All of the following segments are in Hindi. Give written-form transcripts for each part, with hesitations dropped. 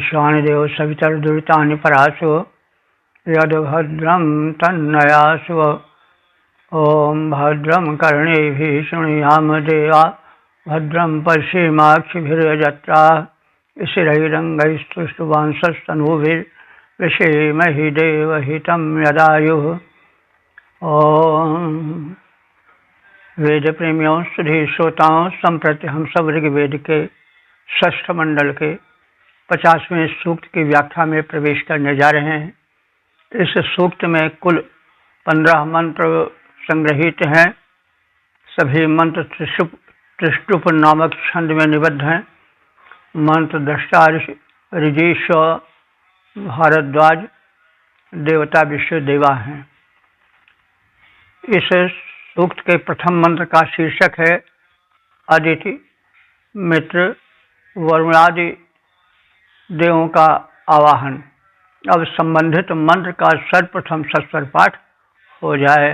ईशानदेव सवितर्दुरितानि परासु यद्भद्रं तन्नयासु। ॐ भद्रं कर्णेभिः शृणुयाम देवा भद्रं पश्येमाक्षिभिर्यजत्राः स्थिरैरङ्गैस्तुष्टुवांसस्तनूभिर्विषेमहि देवहितं यदायुः। ॐ वेद प्रेमियों सुधी श्रोताओं, संप्रति हम सब ऋग्वेद के षष्ठ मंडल के 50वें सूक्त की व्याख्या में प्रवेश करने जा रहे हैं। इस सूक्त में कुल 15 मंत्र संग्रहित हैं। सभी मंत्र त्रिष्टुप नामक छंद में निबद्ध हैं। मंत्र दृष्टा ऋजीश्व भारद्वाज देवता विश्व देवा हैं। इस सूक्त के प्रथम मंत्र का शीर्षक है अदिति, मित्र, वरुणादि देवों का आवाहन। अब संबंधित मंत्र का सर्वप्रथम सस्वर पाठ हो जाए।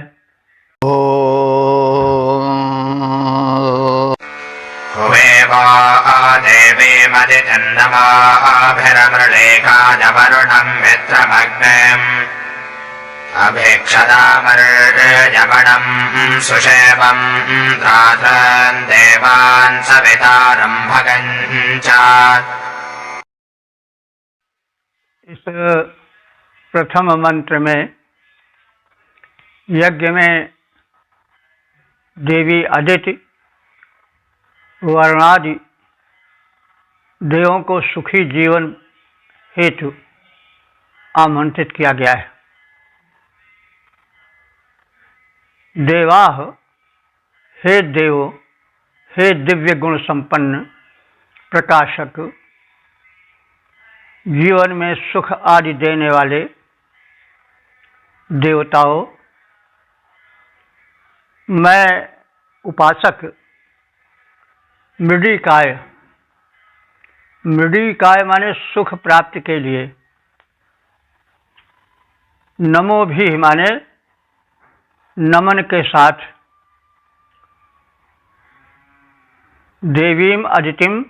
हुवेवा देवी मदितन्नमाभिरमृलेखाजवरुणं मित्रमग्निम् अभीक्षदामर्यमणं सुषेवं त्रातन् देवान् सवितारं भगञ्च। इस प्रथम मंत्र में यज्ञ में देवी अदिति, वरुणादि देवों को सुखी जीवन हेतु आमंत्रित किया गया है। देवाः, हे देवो, हे दिव्य गुण संपन्न प्रकाशक, जीवन में सुख आदि देने वाले देवताओं, मैं उपासक मृडिकाय माने सुख प्राप्ति के लिए, नमो भी माने नमन के साथ, देवीम अदितिम,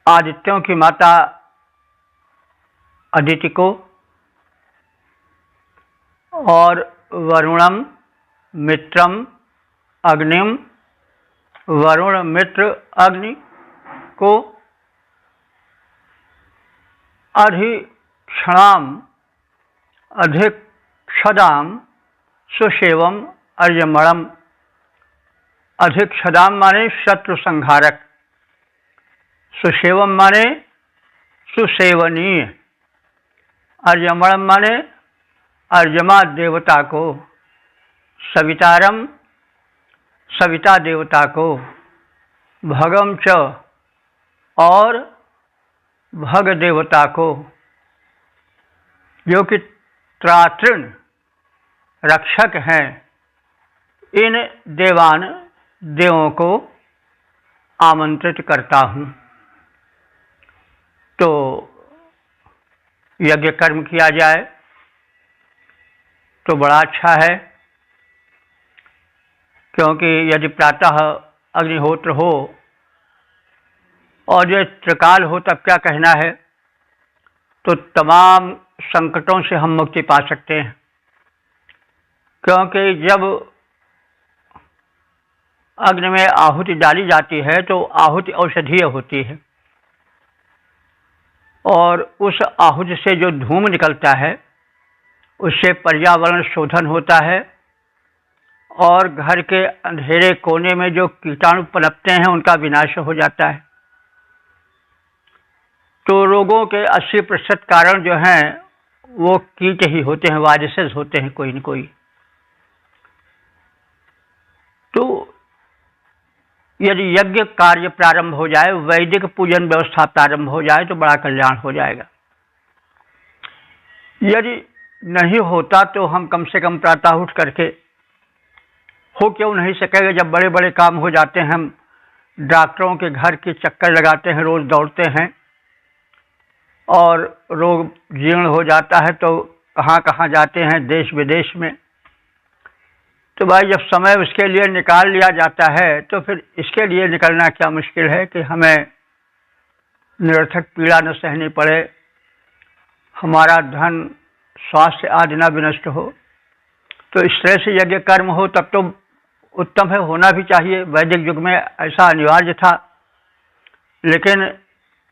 आदित्यों की माता अदिति को, और वरुणम मित्रम अग्निम, वरुण मित्र अग्नि को, अधिक्षदाम सुषेवम अर्यमणम। अधिक्षदाम माने शत्रु संहारक, सुषेवम माने सुसेवनीय, अर्यमणम माने अर्यमा देवता को, सवितारम सविता देवता को, भगम च और भग देवता को, जो कि त्रातृण रक्षक हैं, इन देवों को आमंत्रित करता हूँ। तो यज्ञ कर्म किया जाए तो बड़ा अच्छा है, क्योंकि यदि प्रातः अग्निहोत्र हो और जो त्रिकाल हो तब क्या कहना है, तो तमाम संकटों से हम मुक्ति पा सकते हैं। क्योंकि जब अग्नि में आहुति डाली जाती है तो आहुति औषधीय होती है, और उस आहुति से जो धूम निकलता है उससे पर्यावरण शोधन होता है, और घर के अंधेरे कोने में जो कीटाणु पनपते हैं उनका विनाश हो जाता है। तो रोगों के 80% कारण जो हैं वो कीट ही होते हैं, वायरसेस होते हैं कोई न कोई। तो यदि यज्ञ कार्य प्रारंभ हो जाए, वैदिक पूजन व्यवस्था प्रारंभ हो जाए तो बड़ा कल्याण हो जाएगा। यदि नहीं होता तो हम कम से कम प्रातः उठ करके, हो क्यों नहीं सकेगा, जब बड़े बड़े काम हो जाते हैं, हम डॉक्टरों के घर के चक्कर लगाते हैं, रोज दौड़ते हैं, और रोग जीर्ण हो जाता है तो कहाँ कहाँ जाते हैं, देश विदेश में। तो भाई जब समय उसके लिए निकाल लिया जाता है तो फिर इसके लिए निकलना क्या मुश्किल है कि हमें निरर्थक पीड़ा न सहनी पड़े, हमारा धन स्वास्थ्य आदि न विनष्ट हो। तो इस तरह से यज्ञ कर्म हो तब तो उत्तम है, होना भी चाहिए। वैदिक युग में ऐसा अनिवार्य था। लेकिन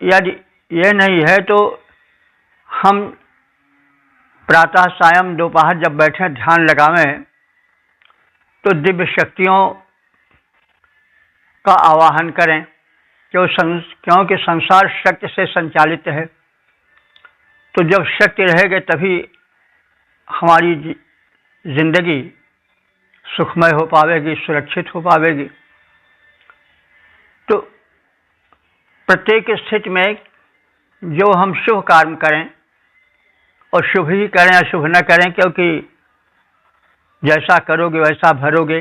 यदि ये नहीं है तो हम प्रातः सायं दोपहर जब बैठे ध्यान लगावें तो दिव्य शक्तियों का आवाहन करें, क्योंकि संसार शक्ति से संचालित है। तो जब शक्ति रहेगी तभी हमारी जिंदगी सुखमय हो पावेगी, सुरक्षित हो पावेगी। तो प्रत्येक स्थिति में जो हम शुभ कर्म करें, और शुभ ही करें, अशुभ न करें, क्योंकि जैसा करोगे वैसा भरोगे।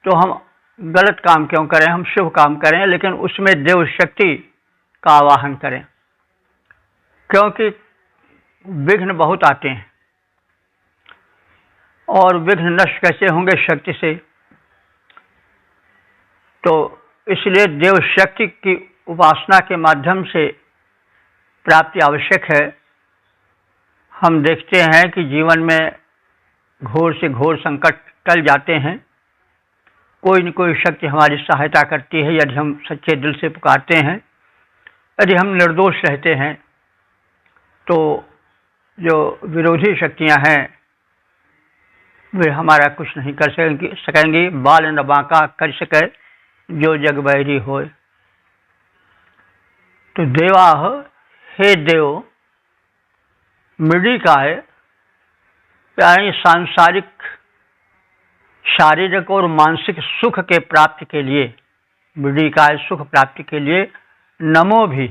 तो हम गलत काम क्यों करें, हम शुभ काम करें, लेकिन उसमें देव शक्ति का आवाहन करें, क्योंकि विघ्न बहुत आते हैं और विघ्न नष्ट कैसे होंगे, शक्ति से। तो इसलिए देव शक्ति की उपासना के माध्यम से प्राप्ति आवश्यक है। हम देखते हैं कि जीवन में घोर से घोर संकट टल जाते हैं, कोई न कोई शक्ति हमारी सहायता करती है यदि हम सच्चे दिल से पुकारते हैं। यदि हम निर्दोष रहते हैं तो जो विरोधी शक्तियां हैं वे हमारा कुछ नहीं कर सकेंगी। बाल न बांका कर सके जो जग बैरी होए। तो देवाह, हे देव, मृडिकाय यानी सांसारिक शारीरिक और मानसिक सुख के प्राप्ति के लिए, मृडिकाय सुख प्राप्ति के लिए नमो भी,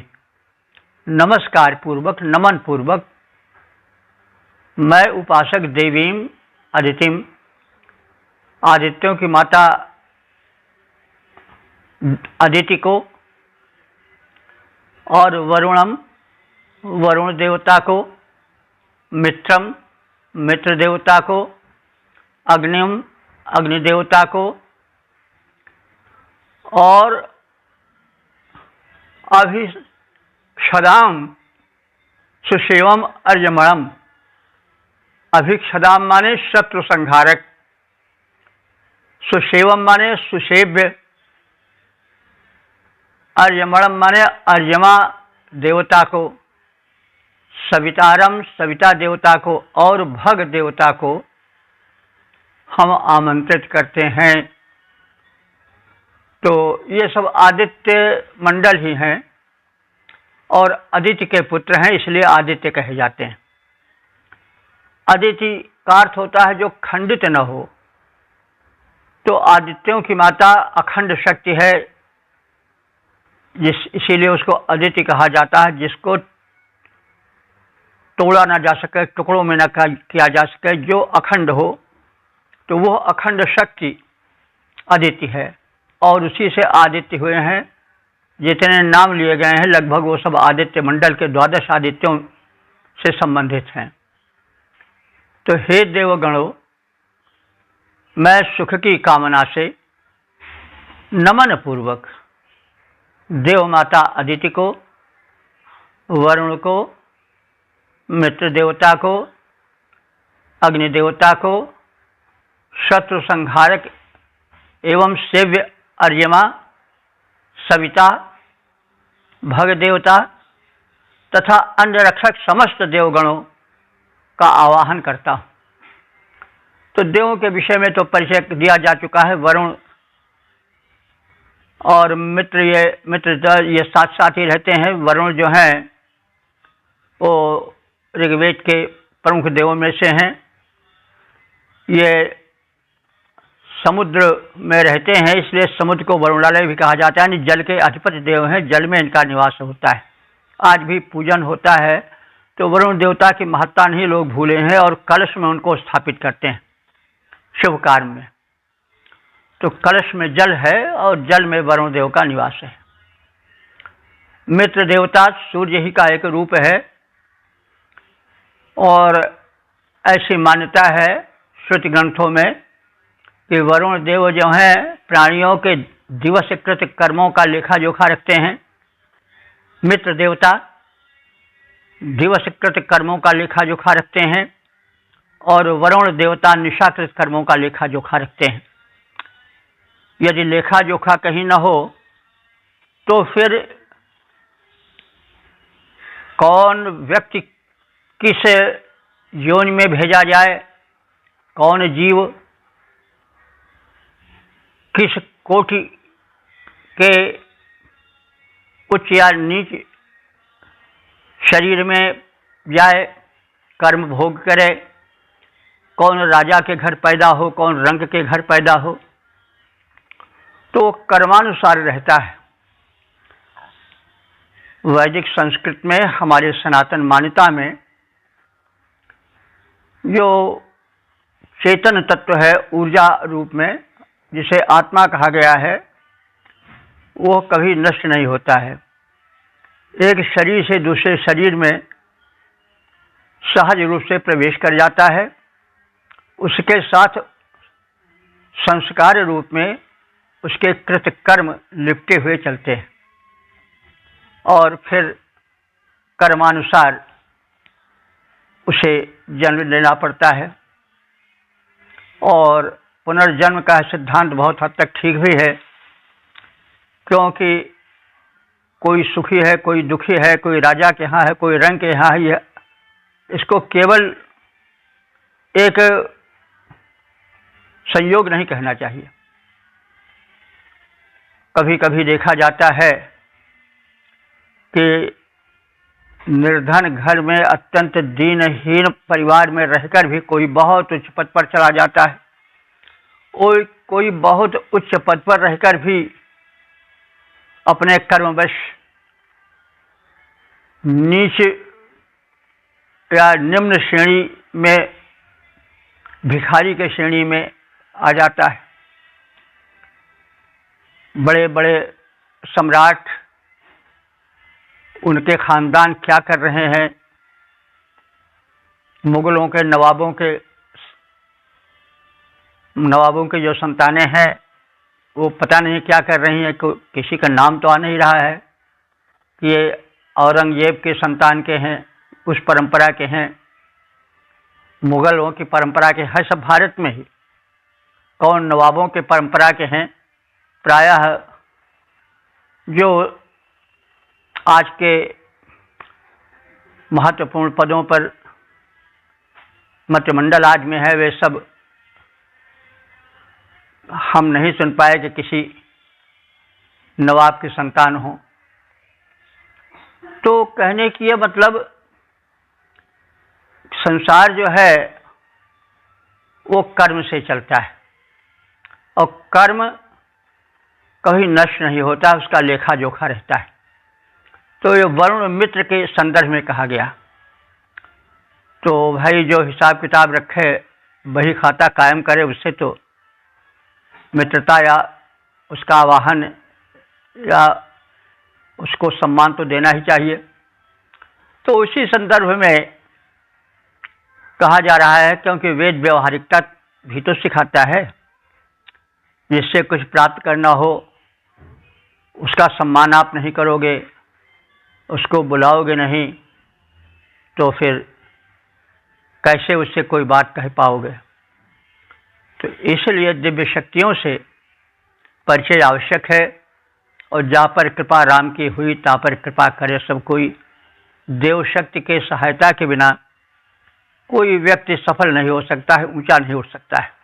नमस्कार पूर्वक, नमन पूर्वक मैं उपासक देवीम अदितिम, आदित्यों की माता अदिति को, और वरुणम, वरुण देवता को, मित्रम, मित्र देवता को, अग्निम, अग्नि देवता को, और अभिक्षदाम सुसेवम अर्यमणम। अभिक्षदाम माने शत्रु संहारक, सुसेवम माने सुसेव्य, अर्यमणम माने अर्यमा देवता को, सवितारम सविता देवता को, और भग देवता को हम आमंत्रित करते हैं। तो ये सब आदित्य मंडल ही हैं और अदिति के पुत्र हैं, इसलिए आदित्य कहे जाते हैं। अदिति का अर्थ होता है जो खंडित न हो। तो आदित्यों की माता अखंड शक्ति है, इसीलिए उसको अदिति कहा जाता है। जिसको तोड़ा ना जा सके, टुकड़ों में न किया जा सके, जो अखंड हो, तो वह अखंड शक्ति अदिति है। और उसी से आदित्य हुए हैं। जितने नाम लिए गए हैं लगभग वो सब आदित्य मंडल के 12 आदित्यों से संबंधित हैं। तो हे देवगणों, मैं सुख की कामना से नमन पूर्वक देव माता अदिति को, वरुण को, मित्र देवता को, अग्नि देवता को, शत्रु संहारक एवं सेव्य अर्यमा, सविता, भग देवता तथा अन्य रक्षक समस्त देवगणों का आवाहन करता हूँ। तो देवों के विषय में तो परिचय दिया जा चुका है। वरुण और मित्र, ये साथ साथ ही रहते हैं। वरुण जो हैं वो ऋग्वेद के प्रमुख देवों में से हैं। ये समुद्र में रहते हैं, इसलिए समुद्र को वरुणालय भी कहा जाता है। यानी जल के अधिपति देव हैं, जल में इनका निवास होता है। आज भी पूजन होता है। तो वरुण देवता की महत्ता नहीं लोग भूले हैं और कलश में उनको स्थापित करते हैं शुभ कार्य में। तो कलश में जल है और जल में वरुण देव का निवास है। मित्र देवता सूर्य ही का एक रूप है और ऐसी मान्यता है श्रुति ग्रंथों में कि वरुण देव जो हैं प्राणियों के दिवसकृत कर्मों का लेखा जोखा रखते हैं मित्र देवता दिवसकृत कर्मों का लेखा जोखा रखते हैं और वरुण देवता निशाकृत कर्मों का लेखा जोखा रखते हैं। यदि लेखा जोखा कहीं न हो तो फिर कौन व्यक्ति किस योनि में भेजा जाए, कौन जीव किस कोटि के उच्च या नीच शरीर में जाए, कर्म भोग करे, कौन राजा के घर पैदा हो, कौन रंग के घर पैदा हो, तो कर्मानुसार रहता है। वैदिक संस्कृत में, हमारे सनातन मान्यता में जो चेतन तत्व है ऊर्जा रूप में, जिसे आत्मा कहा गया है, वो कभी नष्ट नहीं होता है। एक शरीर से दूसरे शरीर में सहज रूप से प्रवेश कर जाता है। उसके साथ संस्कार रूप में उसके कृत कर्म लिपटे हुए चलते हैं और फिर कर्मानुसार उसे जन्म लेना पड़ता है। और पुनर्जन्म का सिद्धांत बहुत हद तक ठीक भी है, क्योंकि कोई सुखी है, कोई दुखी है, कोई राजा के यहाँ है, कोई रंग के यहाँ है, इसको केवल एक संयोग नहीं कहना चाहिए। कभी कभी देखा जाता है कि निर्धन घर में अत्यंत दीनहीन परिवार में रहकर भी कोई बहुत उच्च पद पर चला जाता है, और कोई बहुत उच्च पद पर रहकर भी अपने कर्मवश नीच या निम्न श्रेणी में, भिखारी के श्रेणी में आ जाता है। बड़े बड़े सम्राट, उनके खानदान क्या कर रहे हैं, मुगलों के नवाबों के जो संतानें हैं वो पता नहीं क्या कर रही हैं। किसी का नाम तो आ नहीं रहा है कि ये औरंगजेब के संतान के हैं, उस परंपरा के हैं, मुगलों की परंपरा के हैं। सब भारत में ही कौन नवाबों के परंपरा के हैं। प्रायः जो आज के महत्वपूर्ण पदों पर मंत्रिमंडल आज में है, वे सब हम नहीं सुन पाए कि किसी नवाब की संतान हो। तो कहने की यह मतलब, संसार जो है वो कर्म से चलता है और कर्म कभी नष्ट नहीं होता, उसका लेखा जोखा रहता है। तो ये वरुण मित्र के संदर्भ में कहा गया। तो भाई जो हिसाब किताब रखे, बही खाता कायम करे, उससे तो मित्रता या उसका आवाहन या उसको सम्मान तो देना ही चाहिए। तो उसी संदर्भ में कहा जा रहा है, क्योंकि वेद व्यवहारिकता भी तो सिखाता है। जिससे कुछ प्राप्त करना हो उसका सम्मान आप नहीं करोगे, उसको बुलाओगे नहीं, तो फिर कैसे उससे कोई बात कह पाओगे। तो इसलिए दिव्य शक्तियों से परिचय आवश्यक है, और जहाँ पर कृपा राम की हुई तहाँ पर कृपा करे सब कोई। देव शक्ति के सहायता के बिना कोई व्यक्ति सफल नहीं हो सकता है, ऊंचा नहीं उठ सकता है।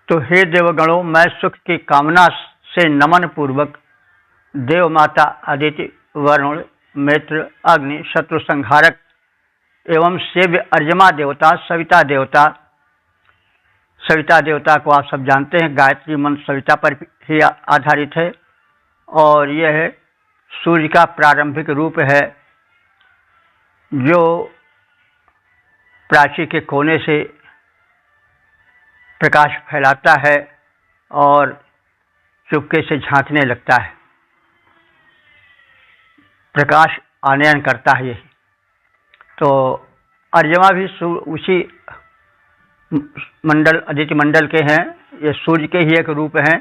तो हे देवगणों, मैं सुख की कामना से नमन पूर्वक देव माता अदिति, वरुण, मित्र, अग्नि, शत्रु संहारक एवं सेव्य अर्यमा देवता, सविता देवता को आप सब जानते हैं। गायत्री मंत्र सविता पर ही आधारित है, और यह है सूर्य का प्रारंभिक रूप है, जो प्राची के कोने से प्रकाश फैलाता है और चुपके से झांकने लगता है, प्रकाश आनयन करता है यही। तो अर्यमा भी उसी मंडल, अदिति मंडल के हैं। ये सूर्य के ही एक रूप हैं,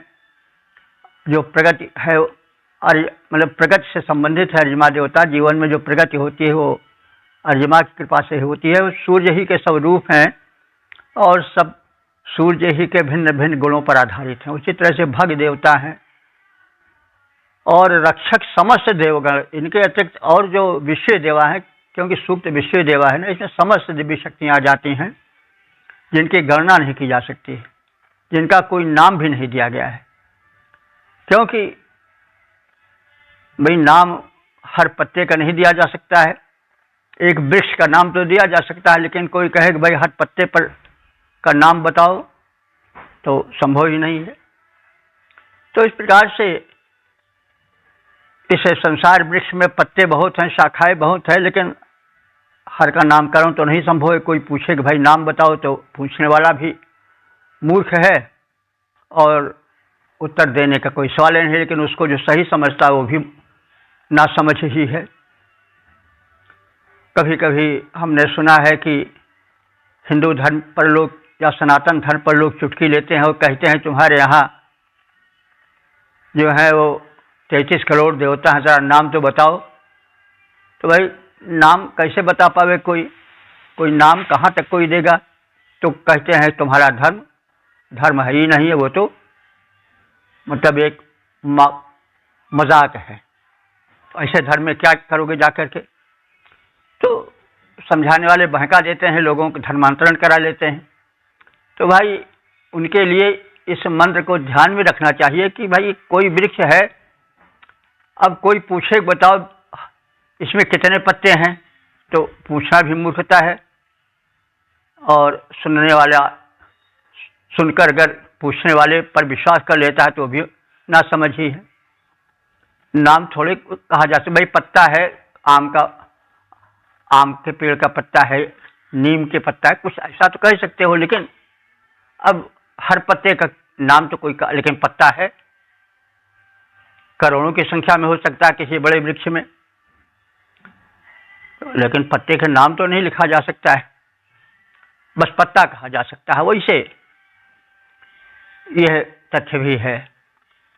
जो प्रगति है मतलब प्रगति से संबंधित है। अर्यमा देवता जीवन में जो प्रगति होती है वो अर्यमा की कृपा से होती है। सूर्य ही के सब रूप हैं और सब सूर्य ही के भिन्न भिन्न गुणों पर आधारित हैं। उसी तरह से भग देवता हैं और रक्षक समस्त देवगण। इनके अतिरिक्त और जो विश्व देवा हैं, क्योंकि सूक्त विश्व देवा है ना, इसमें समस्त दिव्य शक्तियाँ आ जाती हैं जिनकी गणना नहीं की जा सकती, जिनका कोई नाम भी नहीं दिया गया है। क्योंकि भाई नाम हर पत्ते का नहीं दिया जा सकता है। एक वृक्ष का नाम तो दिया जा सकता है, लेकिन कोई कहे कि भाई हर पत्ते पर का नाम बताओ तो संभव ही नहीं है। तो इस प्रकार से इस संसार वृक्ष में पत्ते बहुत हैं, शाखाएं बहुत हैं, लेकिन हर का नामकरण तो नहीं संभव है। कोई पूछे कि भाई नाम बताओ तो पूछने वाला भी मूर्ख है और उत्तर देने का कोई सवाल नहीं है, लेकिन उसको जो सही समझता है वो भी नासमझ ही है। कभी कभी हमने सुना है कि हिंदू धर्म पर लोग या सनातन धर्म पर लोग चुटकी लेते हैं और कहते हैं तुम्हारे यहाँ जो है वो 33 करोड़ देवता हैं, जरा नाम तो बताओ। तो भाई नाम कैसे बता पावे कोई नाम कहाँ तक कोई देगा। तो कहते हैं तुम्हारा धर्म है ही नहीं है, वो तो मतलब एक मजाक है। ऐसे धर्म में क्या करोगे जाकर के। तो समझाने वाले बहका देते हैं, लोगों को धर्मांतरण करा लेते हैं। तो भाई उनके लिए इस मंत्र को ध्यान में रखना चाहिए कि भाई कोई वृक्ष है, अब कोई पूछे बताओ इसमें कितने पत्ते हैं, तो पूछना भी मूर्खता है और सुनने वाला सुनकर अगर पूछने वाले पर विश्वास कर लेता है तो भी ना समझ ही है। नाम थोड़े कहा जा सकता, भाई पत्ता है आम के पेड़ का पत्ता है, नीम के पत्ता है, कुछ ऐसा तो कह सकते हो, लेकिन अब हर पत्ते का नाम तो कोई लेकिन पत्ता है करोड़ों की संख्या में हो सकता है किसी बड़े वृक्ष में, लेकिन पत्ते का नाम तो नहीं लिखा जा सकता है, बस पत्ता कहा जा सकता है। वैसे यह तथ्य भी है।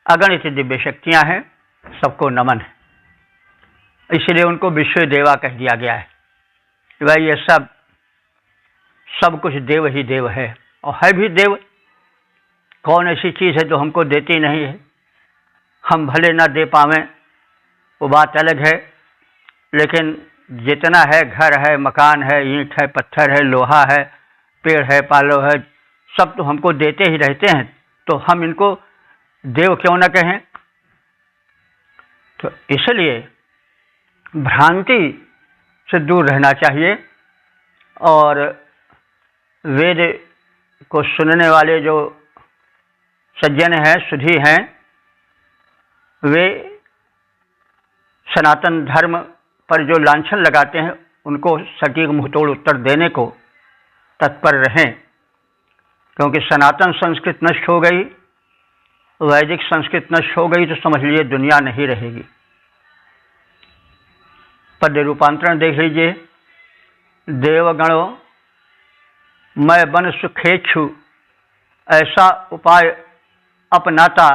अगणित दिव्य शक्तियां हैं, सबको नमन है, इसलिए उनको विश्व देवा कह दिया गया है। भाई ये सब कुछ देव ही देव है और है भी देव। कौन ऐसी चीज़ है जो हमको देती नहीं है। हम भले ना दे पावें वो बात अलग है, लेकिन जितना है, घर है, मकान है, ईंट है, पत्थर है, लोहा है, पेड़ है, पालो है, सब तो हमको देते ही रहते हैं। तो हम इनको देव क्यों ना कहें। तो इसलिए भ्रांति से दूर रहना चाहिए और वेद को सुनने वाले जो सज्जन हैं, सुधी हैं, वे सनातन धर्म पर जो लांछन लगाते हैं उनको सटीक मुंहतोड़ उत्तर देने को तत्पर रहें, क्योंकि सनातन संस्कृत नष्ट हो गई, वैदिक संस्कृत नष्ट हो गई तो समझ लीजिए दुनिया नहीं रहेगी। पद्य रूपांतरण देख लीजिए। देवगणों मैं बन सुखेच्छु, ऐसा उपाय अपनाता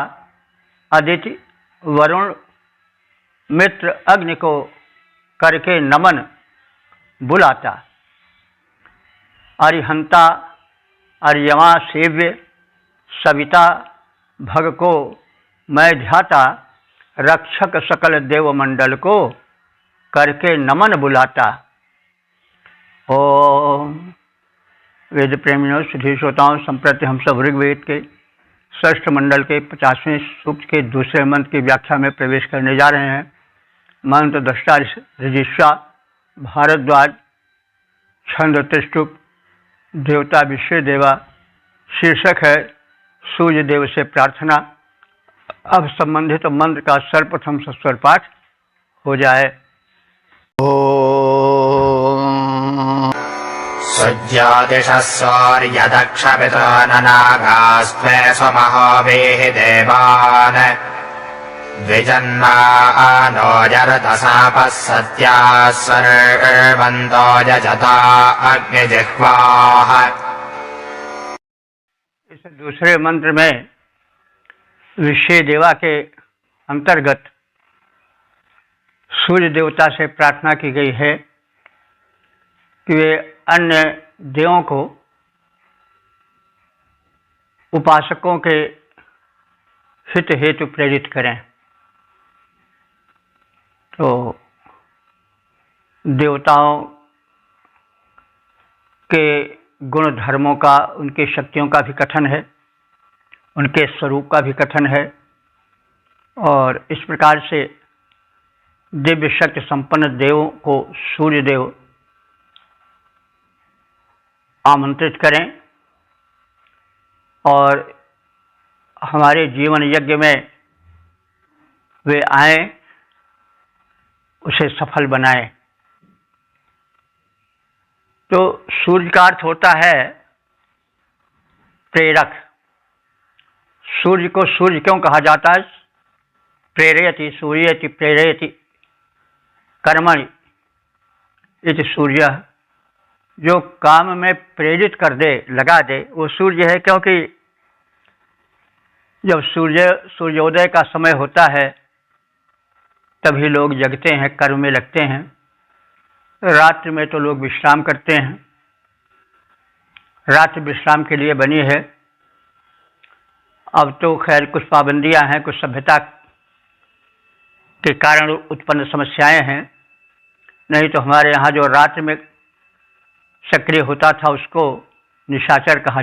अदिति वरुण मित्र अग्नि को करके नमन बुलाता। अरिहंता अर्यमा सेव्य सविता भग को मैं ध्याता, रक्षक सकल देवमंडल को करके नमन बुलाता। ओम वेद प्रेमियों, सुधी श्रोताओं, संप्रति हम सब ऋग्वेद के षष्ठ मंडल के 50वें सूक्त के दूसरे मंत्र की व्याख्या में प्रवेश करने जा रहे हैं। मंत्र दृष्टा रजिस्ट्रा भारद्वाज, छंद त्रिष्टुप, देवता विश्व देवा, शीर्षक है सूर्य देव से प्रार्थना। अब संबंधित मंत्र का सर्वप्रथम सस्वर पाठ हो जाए। सुज्योतिषः सूर्यदक्षपितॄननागास्त्वे स्वमहोभिः देवान् द्विजन्मानो जरतसापः सत्याः सर्वन्तो यजता अग्निजिह्वाः। इस दूसरे मंत्र में विश्व देवा के अंतर्गत सूर्य देवता से प्रार्थना की गई है कि वे अन्य देवों को उपासकों के हित हेतु प्रेरित करें। तो देवताओं के गुण धर्मों का, उनकी शक्तियों का भी कथन है, उनके स्वरूप का भी कथन है, और इस प्रकार से दिव्य शक्ति संपन्न देवों को सूर्य देव आमंत्रित करें और हमारे जीवन यज्ञ में वे आएं, उसे सफल बनाएं। तो सूर्य का अर्थ होता है प्रेरक। सूर्य को सूर्य क्यों कहा जाता है? प्रेरयति सूर्यति प्रेरयति कर्मणि इति सूर्य। जो काम में प्रेरित कर दे, लगा दे, वो सूर्य है। क्योंकि जब सूर्योदय का समय होता है तभी लोग जगते हैं, कर्म में लगते हैं। रात्रि में तो लोग विश्राम करते हैं। रात्रि विश्राम के लिए बनी है। अब तो खैर कुछ पाबंदियां हैं, कुछ सभ्यता के कारण उत्पन्न समस्याएं हैं। नहीं तो हमारे यहाँ जो रात्रि में सक्रिय होता था उसको निशाचर कहा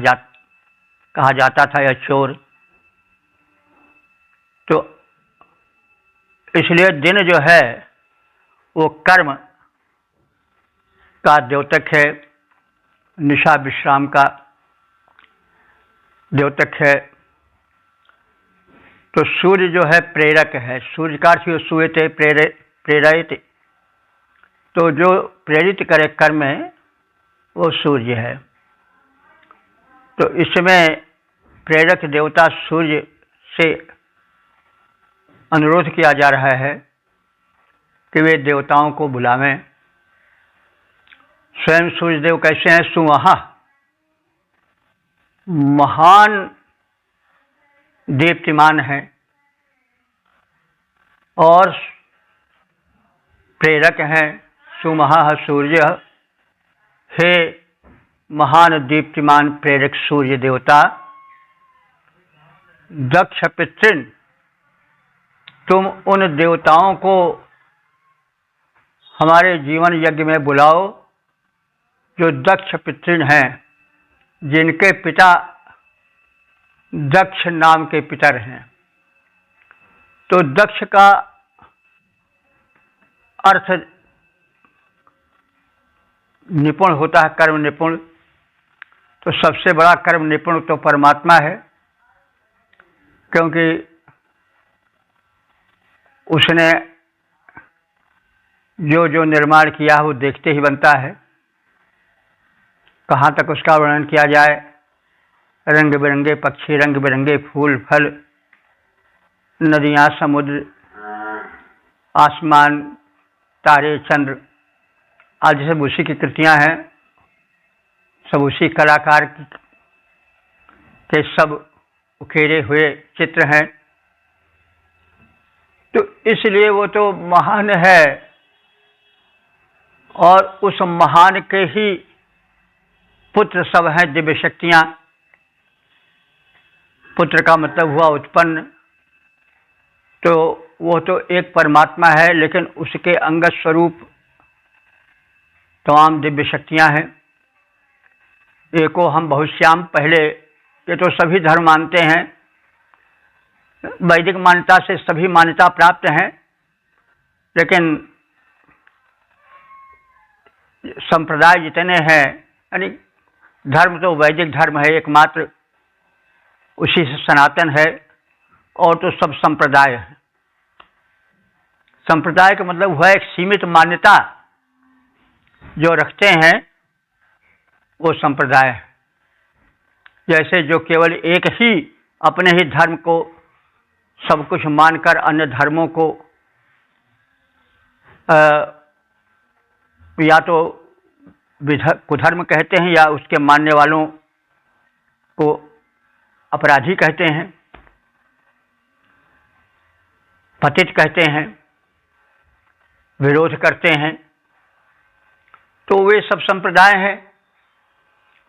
जाता था, या चोर। तो इसलिए दिन जो है वो कर्म का द्योतक है, निशा विश्राम का द्योतक है। तो सूर्य जो है प्रेरक है। सूर्य का अर्थ सूयते प्रेरयति। तो जो प्रेरित करे कर्म में वो सूर्य है। तो इसमें प्रेरक देवता सूर्य से अनुरोध किया जा रहा है कि वे देवताओं को बुलावें। स्वयं सूर्यदेव कैसे हैं? सुमहा, महान दीप्तिमान है और प्रेरक हैं। सुमहा सूर्य, हे महान दीप्तिमान प्रेरक सूर्य देवता, दक्ष पितृन, तुम उन देवताओं को हमारे जीवन यज्ञ में बुलाओ जो दक्ष पितृन हैं, जिनके पिता दक्ष नाम के पितर हैं। तो दक्ष का अर्थ निपुण होता है, कर्म निपुण। तो सबसे बड़ा कर्म निपुण तो परमात्मा है, क्योंकि उसने जो जो निर्माण किया वो देखते ही बनता है। कहाँ तक उसका वर्णन किया जाए? रंग बिरंगे पक्षी, रंग बिरंगे फूल फल, नदियाँ, समुद्र, आसमान, तारे, चंद्र, आज सब उसी की कृतियाँ हैं। सब उसी कलाकार के सब उकेरे हुए चित्र हैं। तो इसलिए वो तो महान है, और उस महान के ही पुत्र सब हैं दिव्य शक्तियाँ। पुत्र का मतलब हुआ उत्पन्न। तो वो तो एक परमात्मा है, लेकिन उसके अंगत स्वरूप तमाम दिव्य शक्तियाँ हैं। एको हम बहुश्याम, पहले ये तो सभी धर्म मानते हैं। वैदिक मान्यता से सभी मान्यता प्राप्त हैं, लेकिन संप्रदाय जितने हैं, यानी धर्म तो वैदिक धर्म है एकमात्र, उसी से सनातन है। और तो सब संप्रदाय है। संप्रदाय का मतलब हुआ एक सीमित मान्यता जो रखते हैं, वो संप्रदाय है। जैसे जो केवल एक ही अपने ही धर्म को सब कुछ मानकर अन्य धर्मों को या तो कुधर्म कहते हैं, या उसके मानने वालों को अपराधी कहते हैं, पतित कहते हैं। विरोध करते हैं। तो वे सब संप्रदाय हैं।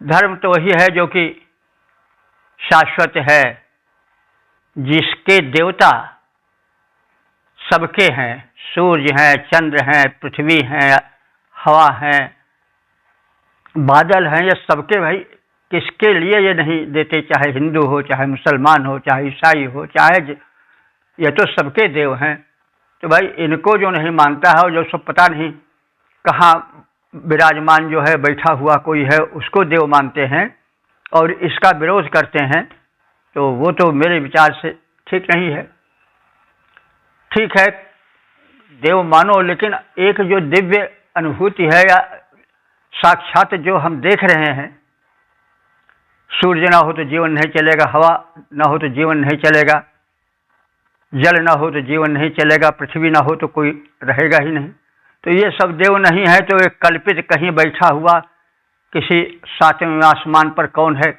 धर्म तो वही है जो कि शाश्वत है, जिसके देवता सबके हैं, सूर्य हैं, चंद्र हैं, पृथ्वी हैं, हवा हैं, बादल हैं, ये सबके भाई किसके लिए ये नहीं देते, चाहे हिंदू हो, चाहे मुसलमान हो, चाहे ईसाई हो, चाहे ये तो सबके देव हैं। तो भाई इनको जो नहीं मानता है और जो सब पता नहीं कहाँ विराजमान जो है बैठा हुआ कोई है उसको देव मानते हैं और इसका विरोध करते हैं, तो वो तो मेरे विचार से ठीक नहीं है। ठीक है, देव मानो, लेकिन एक जो दिव्य अनुभूति है या साक्षात जो हम देख रहे हैं, सूर्य ना हो तो जीवन नहीं चलेगा, हवा ना हो तो जीवन नहीं चलेगा, जल ना हो तो जीवन नहीं चलेगा, पृथ्वी ना हो तो कोई रहेगा ही नहीं। तो ये सब देव नहीं है, तो एक कल्पित कहीं बैठा हुआ किसी सातवें आसमान पर कौन है,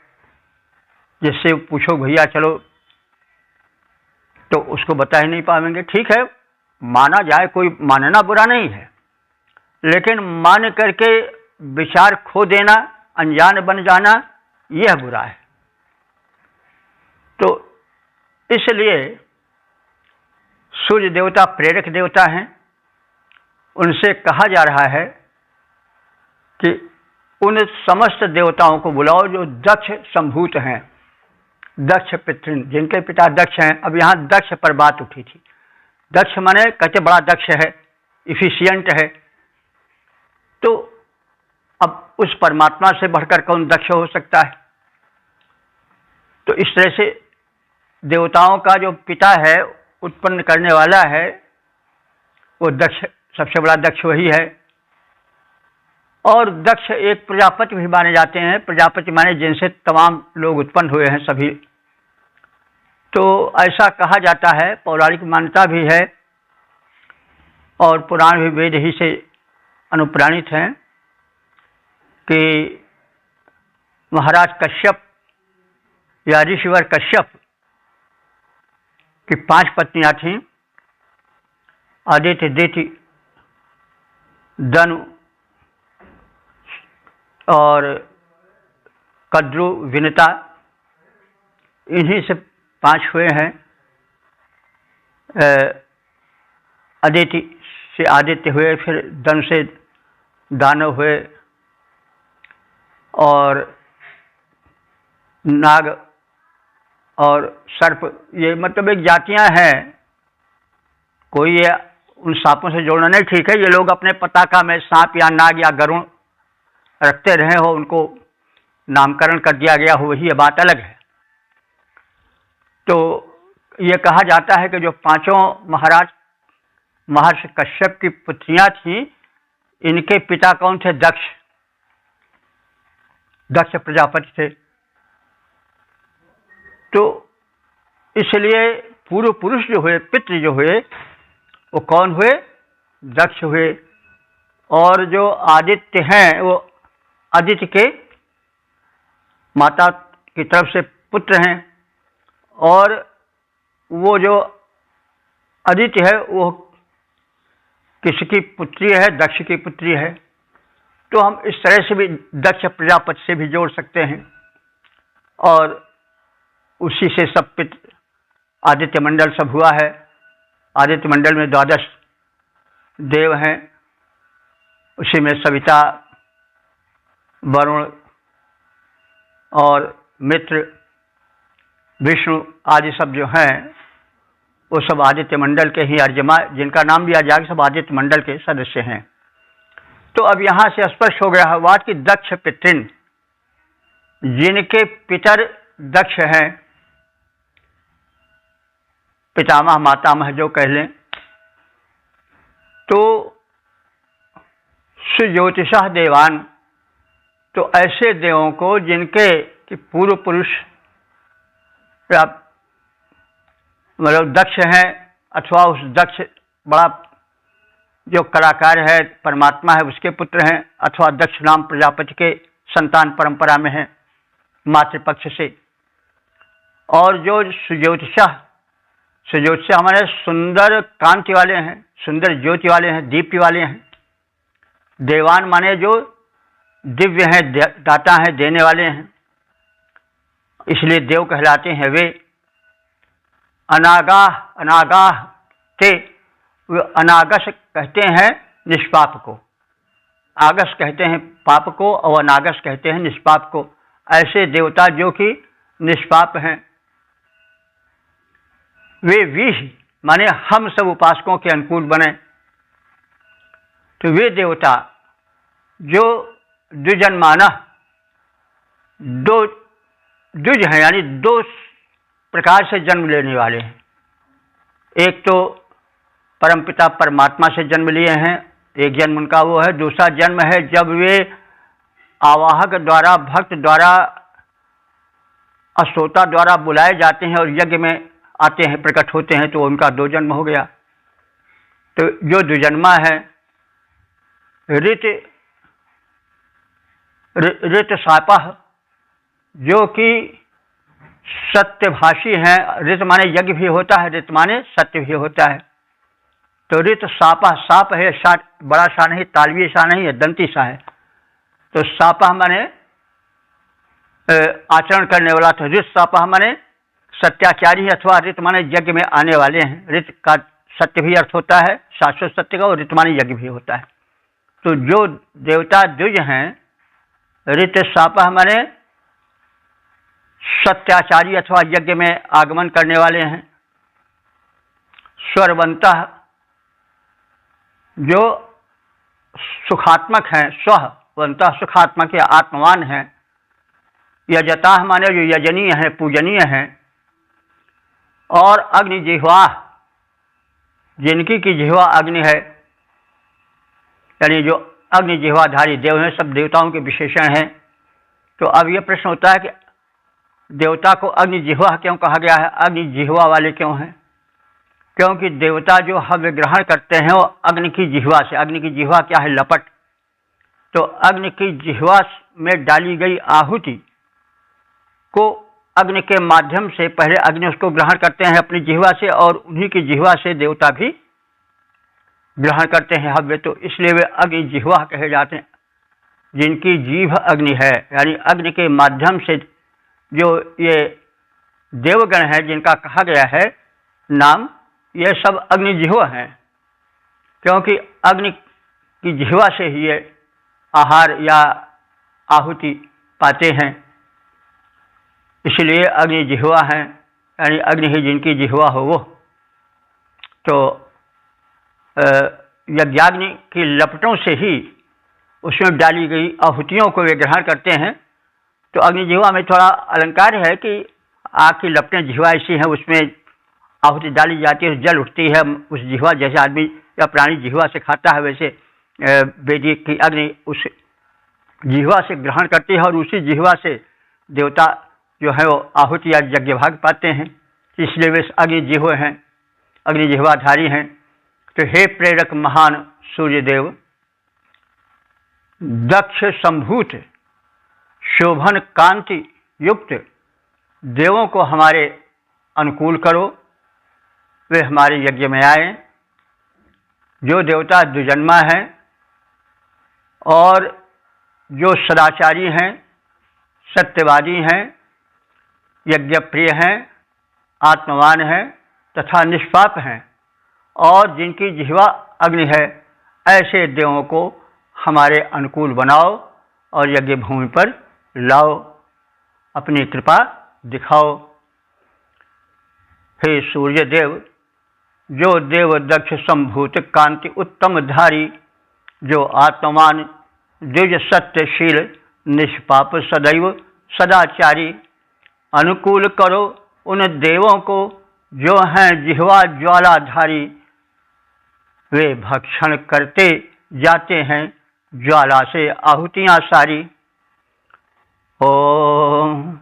जिससे पूछो भैया चलो, तो उसको बता ही नहीं पाएंगे। ठीक है, माना जाए, कोई मानना बुरा नहीं है, लेकिन मान करके विचार खो देना, अनजान बन जाना, यह बुरा है। तो इसलिए सूर्य देवता प्रेरक देवता हैं। उनसे कहा जा रहा है कि उन समस्त देवताओं को बुलाओ जो दक्ष संभूत हैं, दक्ष पितृ, जिनके पिता दक्ष हैं। अब यहाँ दक्ष पर बात उठी थी। दक्ष माने कहते बड़ा दक्ष है, इफिशियंट है। तो अब उस परमात्मा से बढ़कर कौन दक्ष हो सकता है? तो इस तरह से देवताओं का जो पिता है, उत्पन्न करने वाला है, वो दक्ष, सबसे बड़ा दक्ष वही है। और दक्ष एक प्रजापति भी माने जाते हैं। प्रजापति माने जिनसे तमाम लोग उत्पन्न हुए हैं सभी। तो ऐसा कहा जाता है, पौराणिक मान्यता भी है और पुराण भी वेद ही से अनुप्राणित हैं कि महाराज कश्यप या ऋषिवर कश्यप की 5 पत्नियां थीं। आदित्य, दिति, दनु और कद्रु, विनता, इन्हीं से 5 हुए हैं। अदिति से आदित्य हुए, फिर दनु से दानव हुए और नाग और सर्प, ये मतलब एक जातियां हैं। कोई ये उन सांपों से जोड़ना नहीं ठीक है। ये लोग अपने पताका में सांप या नाग या गरुड़ रखते रहे हो, उनको नामकरण कर दिया गया हो, वही ये बात अलग है। तो ये कहा जाता है कि जो 5 महाराज महर्षि कश्यप की पुत्रियां थीं, इनके पिता कौन थे? दक्ष, दक्ष प्रजापति थे। तो इसलिए पूर्व पुरुष जो हुए, पितृ जो हुए, वो कौन हुए? दक्ष हुए। और जो आदित्य हैं, वो आदित्य के माता की तरफ से पुत्र हैं। और वो जो आदित्य है वो किसकी पुत्री है? दक्ष की पुत्री है। तो हम इस तरह से भी दक्ष प्रजापति से भी जोड़ सकते हैं और उसी से सब पितृ आदित्य मंडल सब हुआ है। आदित्य मंडल में 12 देव हैं, उसी में सविता, वरुण और मित्र, विष्णु आदि सब जो हैं वो सब आदित्य मंडल के ही अर्जमा, जिनका नाम लिया जाएगा, सब आदित्य मंडल के सदस्य हैं। तो अब यहाँ से स्पष्ट हो गया है बात कि दक्ष पितृन, जिनके पितर दक्ष हैं, पितामह मातामह जो कह लें, तो सुज्योतिषः देवान, तो ऐसे देवों को जिनके कि पूर्व पुरुष मतलब दक्ष हैं, अथवा उस दक्ष बड़ा जो कलाकार है परमात्मा है उसके पुत्र हैं, अथवा दक्ष नाम प्रजापति के संतान परंपरा में है मातृपक्ष से। और जो सुज्योतिषः सुज्योत्स्य हमारे सुंदर कांति वाले हैं, सुंदर ज्योति वाले हैं, दीप्ति वाले हैं। देवान माने जो दिव्य हैं, दाता हैं, देने वाले हैं, इसलिए देव कहलाते हैं वे। अनागाह, अनागाह थे, वे अनागस कहते हैं निष्पाप को, आगस कहते हैं पाप को और अनागस कहते हैं निष्पाप को। ऐसे देवता जो कि निष्पाप हैं, वे विष माने हम सब उपासकों के अनुकूल बने। तो वे देवता जो द्विजन्माना, दो द्विज हैं, यानी दो प्रकार से जन्म लेने वाले हैं। एक तो परमपिता परमात्मा से जन्म लिए हैं, एक जन्म उनका वो है। दूसरा जन्म है जब वे आवाहक द्वारा, भक्त द्वारा, अश्रोता द्वारा बुलाए जाते हैं और यज्ञ में आते हैं, प्रकट होते हैं, तो उनका दो जन्म हो गया। तो जो द्विजन्मा है ऋत शापः, जो कि सत्यभाषी हैं। ऋत माने यज्ञ भी होता है, ऋत माने सत्य भी होता है। तो ऋत शापः, साप है, बड़ा सा नहीं, तालवी सा नहीं है, दंती सा है। तो शापः माने आचरण करने वाला। तो ऋत शापः माने सत्याचारी, अथवा ऋत माने यज्ञ में आने वाले हैं। ऋत का सत्य भी अर्थ होता है, शाश्वत सत्य का, और ऋत माने यज्ञ भी होता है। तो जो देवता द्विज हैं, ऋत शापः माने सत्याचारी अथवा यज्ञ में आगमन करने वाले हैं। स्वरवंतः, जो सुखात्मक हैं, स्ववंतः सुखात्मक या आत्मवान हैं। यजताः माने जो यजनीय है, पूजनीय हैं। और अग्निजिह्वा, जिनकी की जिह्वा अग्नि है, यानी जो अग्निजिह्वाधारी देव हैं, सब देवताओं के विशेषण हैं। तो अब यह प्रश्न होता है कि देवता को अग्निजिह्वा क्यों कहा गया है, अग्निजिह्वा वाले क्यों हैं? क्योंकि देवता जो हव्य ग्रहण करते हैं वो अग्नि की जिह्वा से। अग्नि की जिह्वा क्या है? लपट। तो अग्नि की जिह्वा में डाली गई आहुति को अग्नि के माध्यम से पहले अग्नि उसको ग्रहण करते हैं अपनी जिह्वा से, और उन्हीं की जिह्वा से देवता भी ग्रहण करते हैं हव्य। तो इसलिए वे अग्नि जिह्वा कहे जाते हैं, जिनकी जीभ अग्नि है, यानी अग्नि के माध्यम से जो ये देवगण है जिनका कहा गया है नाम, ये सब अग्नि जिह्वा हैं। क्योंकि अग्नि की जिह्वा से ही ये आहार या आहुति पाते हैं, इसलिए अग्नि जिह्वा हैं, यानी अग्नि ही जिनकी जिह्वा हो वो। तो यज्ञाग्नि की लपटों से ही उसमें डाली गई आहुतियों को वे ग्रहण करते हैं। तो अग्नि जिह्वा में थोड़ा अलंकार है कि आग की लपटें जिह्वा ऐसी हैं, उसमें आहुति डाली जाती है, जल उठती है उस जिह्वा, जैसे आदमी या प्राणी जिह्वा से खाता है, वैसे वेदी की अग्नि उस जिह्वा से ग्रहण करती है, और उसी जिह्वा से देवता जो है वो आहुति या यज्ञ भाग पाते हैं। इसलिए वे अग्नि जिह्वा हैं, अग्नि जिह्वाधारी हैं। तो हे प्रेरक महान सूर्यदेव, दक्ष संभूत शोभन कांति युक्त देवों को हमारे अनुकूल करो, वे हमारे यज्ञ में आए। जो देवता द्विजन्मा हैं और जो सदाचारी हैं, सत्यवादी हैं, यज्ञ प्रिय हैं, आत्मवान हैं तथा निष्पाप हैं, और जिनकी जिह्वा अग्नि है, ऐसे देवों को हमारे अनुकूल बनाओ और यज्ञ भूमि पर लाओ, अपनी कृपा दिखाओ। हे सूर्य देव, जो देव दक्ष संभूत कांति उत्तम धारी, जो आत्मवान द्विज सत्यशील निष्पाप सदैव सदाचारी, अनुकूल करो उन देवों को जो हैं जिह्वा ज्वालाधारी, वे भक्षण करते जाते हैं ज्वाला से आहुतियां सारी। ओम।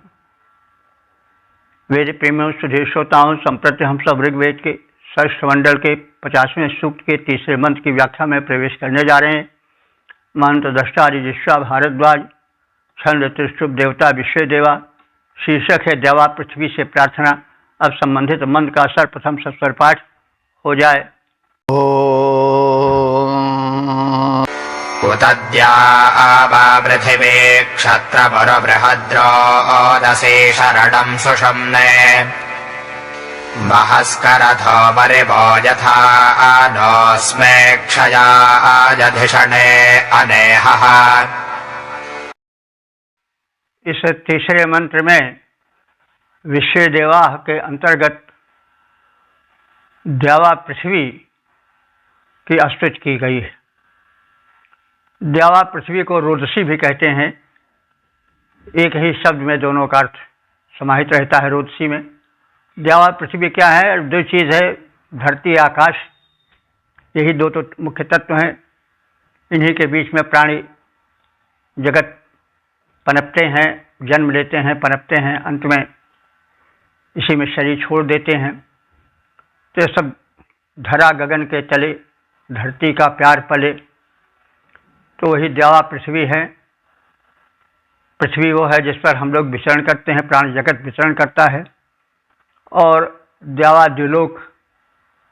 वेद प्रेमियों, सुधीर श्रोताओं, संप्रति हम सब ऋग्वेद के षष्ठ मंडल के 50वें सूक्त के तीसरे मंत्र की व्याख्या में प्रवेश करने जा रहे हैं। मंत्र दृष्टा रजिस्ट्रा भारद्वाज, छंद त्रिशुभ देवता विश्व देवा। शीर्षक है देवा पृथ्वी से प्रार्थना। अब संबंधित मंत्र का सर्वप्रथम सस्वर पाठ हो जाए। ओम उतद्या वा पृथिवी क्षत्रपरबृहद्रोदसे शरणं सुषुम्ने महस्करथो परिभो यथा नोऽस्मे क्षयाजधिषणे अनेहः। इस तीसरे मंत्र में विश्व देवाः के अंतर्गत द्यावा पृथ्वी की स्तुति की गई है। द्यावा पृथ्वी को रोदसी भी कहते हैं। एक ही शब्द में दोनों का अर्थ समाहित रहता है रोदसी में। द्यावा पृथ्वी क्या है? दो चीज़ है, धरती आकाश, यही दो तो मुख्य तत्व हैं। इन्हीं के बीच में प्राणी जगत पनपते हैं, जन्म लेते हैं, पनपते हैं, अंत में इसी में शरीर छोड़ देते हैं। तो ये सब धरा गगन के तले धरती का प्यार पले, तो वही द्यावा पृथ्वी है। पृथ्वी वो है जिस पर हम लोग विचरण करते हैं, प्राण जगत विचरण करता है। और द्यावा द्युलोक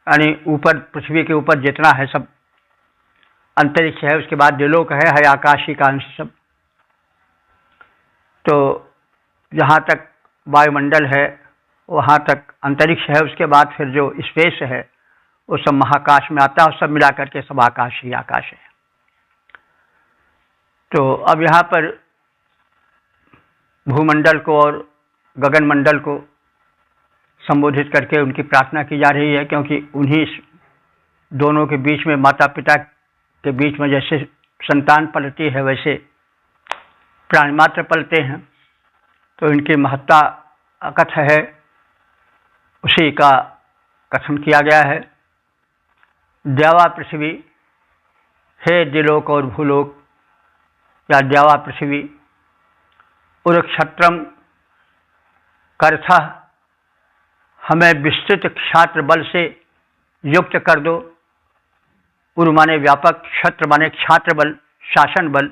यानी ऊपर, पृथ्वी के ऊपर जितना है सब अंतरिक्ष है, उसके बाद द्युलोक है आकाशी का अंश सब। तो जहाँ तक वायुमंडल है वहाँ तक अंतरिक्ष है, उसके बाद फिर जो स्पेस है वो सब महाकाश में आता है, सब मिला करके सब आकाश ही आकाश है। तो अब यहाँ पर भूमंडल को और गगन मंडल को संबोधित करके उनकी प्रार्थना की जा रही है, क्योंकि उन्हीं दोनों के बीच में, माता पिता के बीच में जैसे संतान पलती है वैसे प्राणी मात्र पलते हैं। तो इनकी महत्ता अकथ है, उसी का कथन किया गया है। द्यावा पृथ्वी, हे दिलोक और भूलोक या द्यावा पृथ्वी, उरक्षत्रम करथा, हमें विस्तृत क्षात्र बल से युक्त कर दो। उर माने व्यापक, क्षत्र माने क्षात्र बल, शासन बल,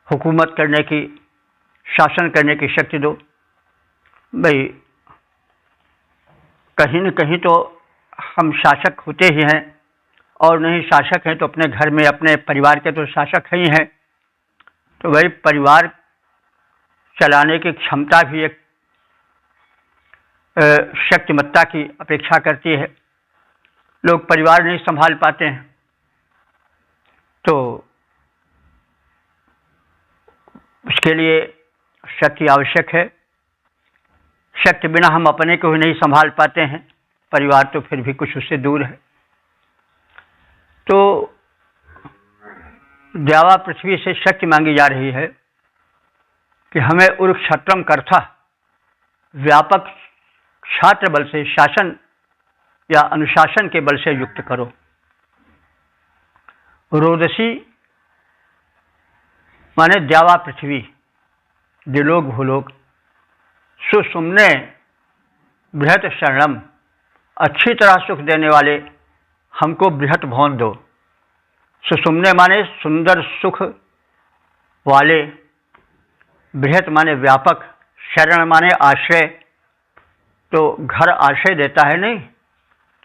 हुकूमत करने की, शासन करने की शक्ति दो। भाई कहीं न कहीं तो हम शासक होते ही हैं, और नहीं शासक हैं तो अपने घर में अपने परिवार के तो शासक ही हैं। तो वही परिवार चलाने की क्षमता भी एक शक्तिमत्ता की अपेक्षा करती है। लोग परिवार नहीं संभाल पाते हैं, तो उसके लिए शक्ति आवश्यक है। शक्ति बिना हम अपने को ही नहीं संभाल पाते हैं, परिवार तो फिर भी कुछ उससे दूर है। तो द्यावा पृथ्वी से शक्ति मांगी जा रही है कि हमें उर्क्षत्रम करथा, व्यापक क्षात्र बल से, शासन या अनुशासन के बल से युक्त करो। रोदसी माने द्यावा पृथ्वी, दिलोक भूलोक, सुषुम्ने बृहत शरणम, अच्छी तरह सुख देने वाले हमको बृहत भवन दो। सुषुम्ने माने सुंदर सुख वाले, बृहत माने व्यापक, शरण माने आश्रय। तो घर आश्रय देता है नहीं,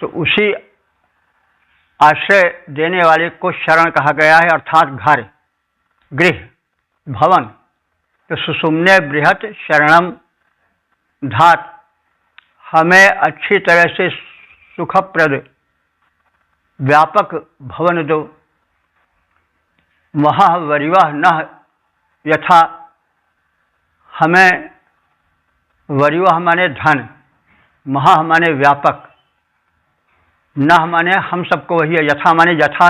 तो उसी आश्रय देने वाले को शरण कहा गया है, अर्थात घर, गृह, भवन। तो सुषुम्ने बृहत शरणम धात, हमें अच्छी तरह से सुखप्रद व्यापक भवन दो। महावरिवह न यथा, हमें वरिवह माने धन, महा माने व्यापक, न माने हम सबको वही है, यथा माने यथा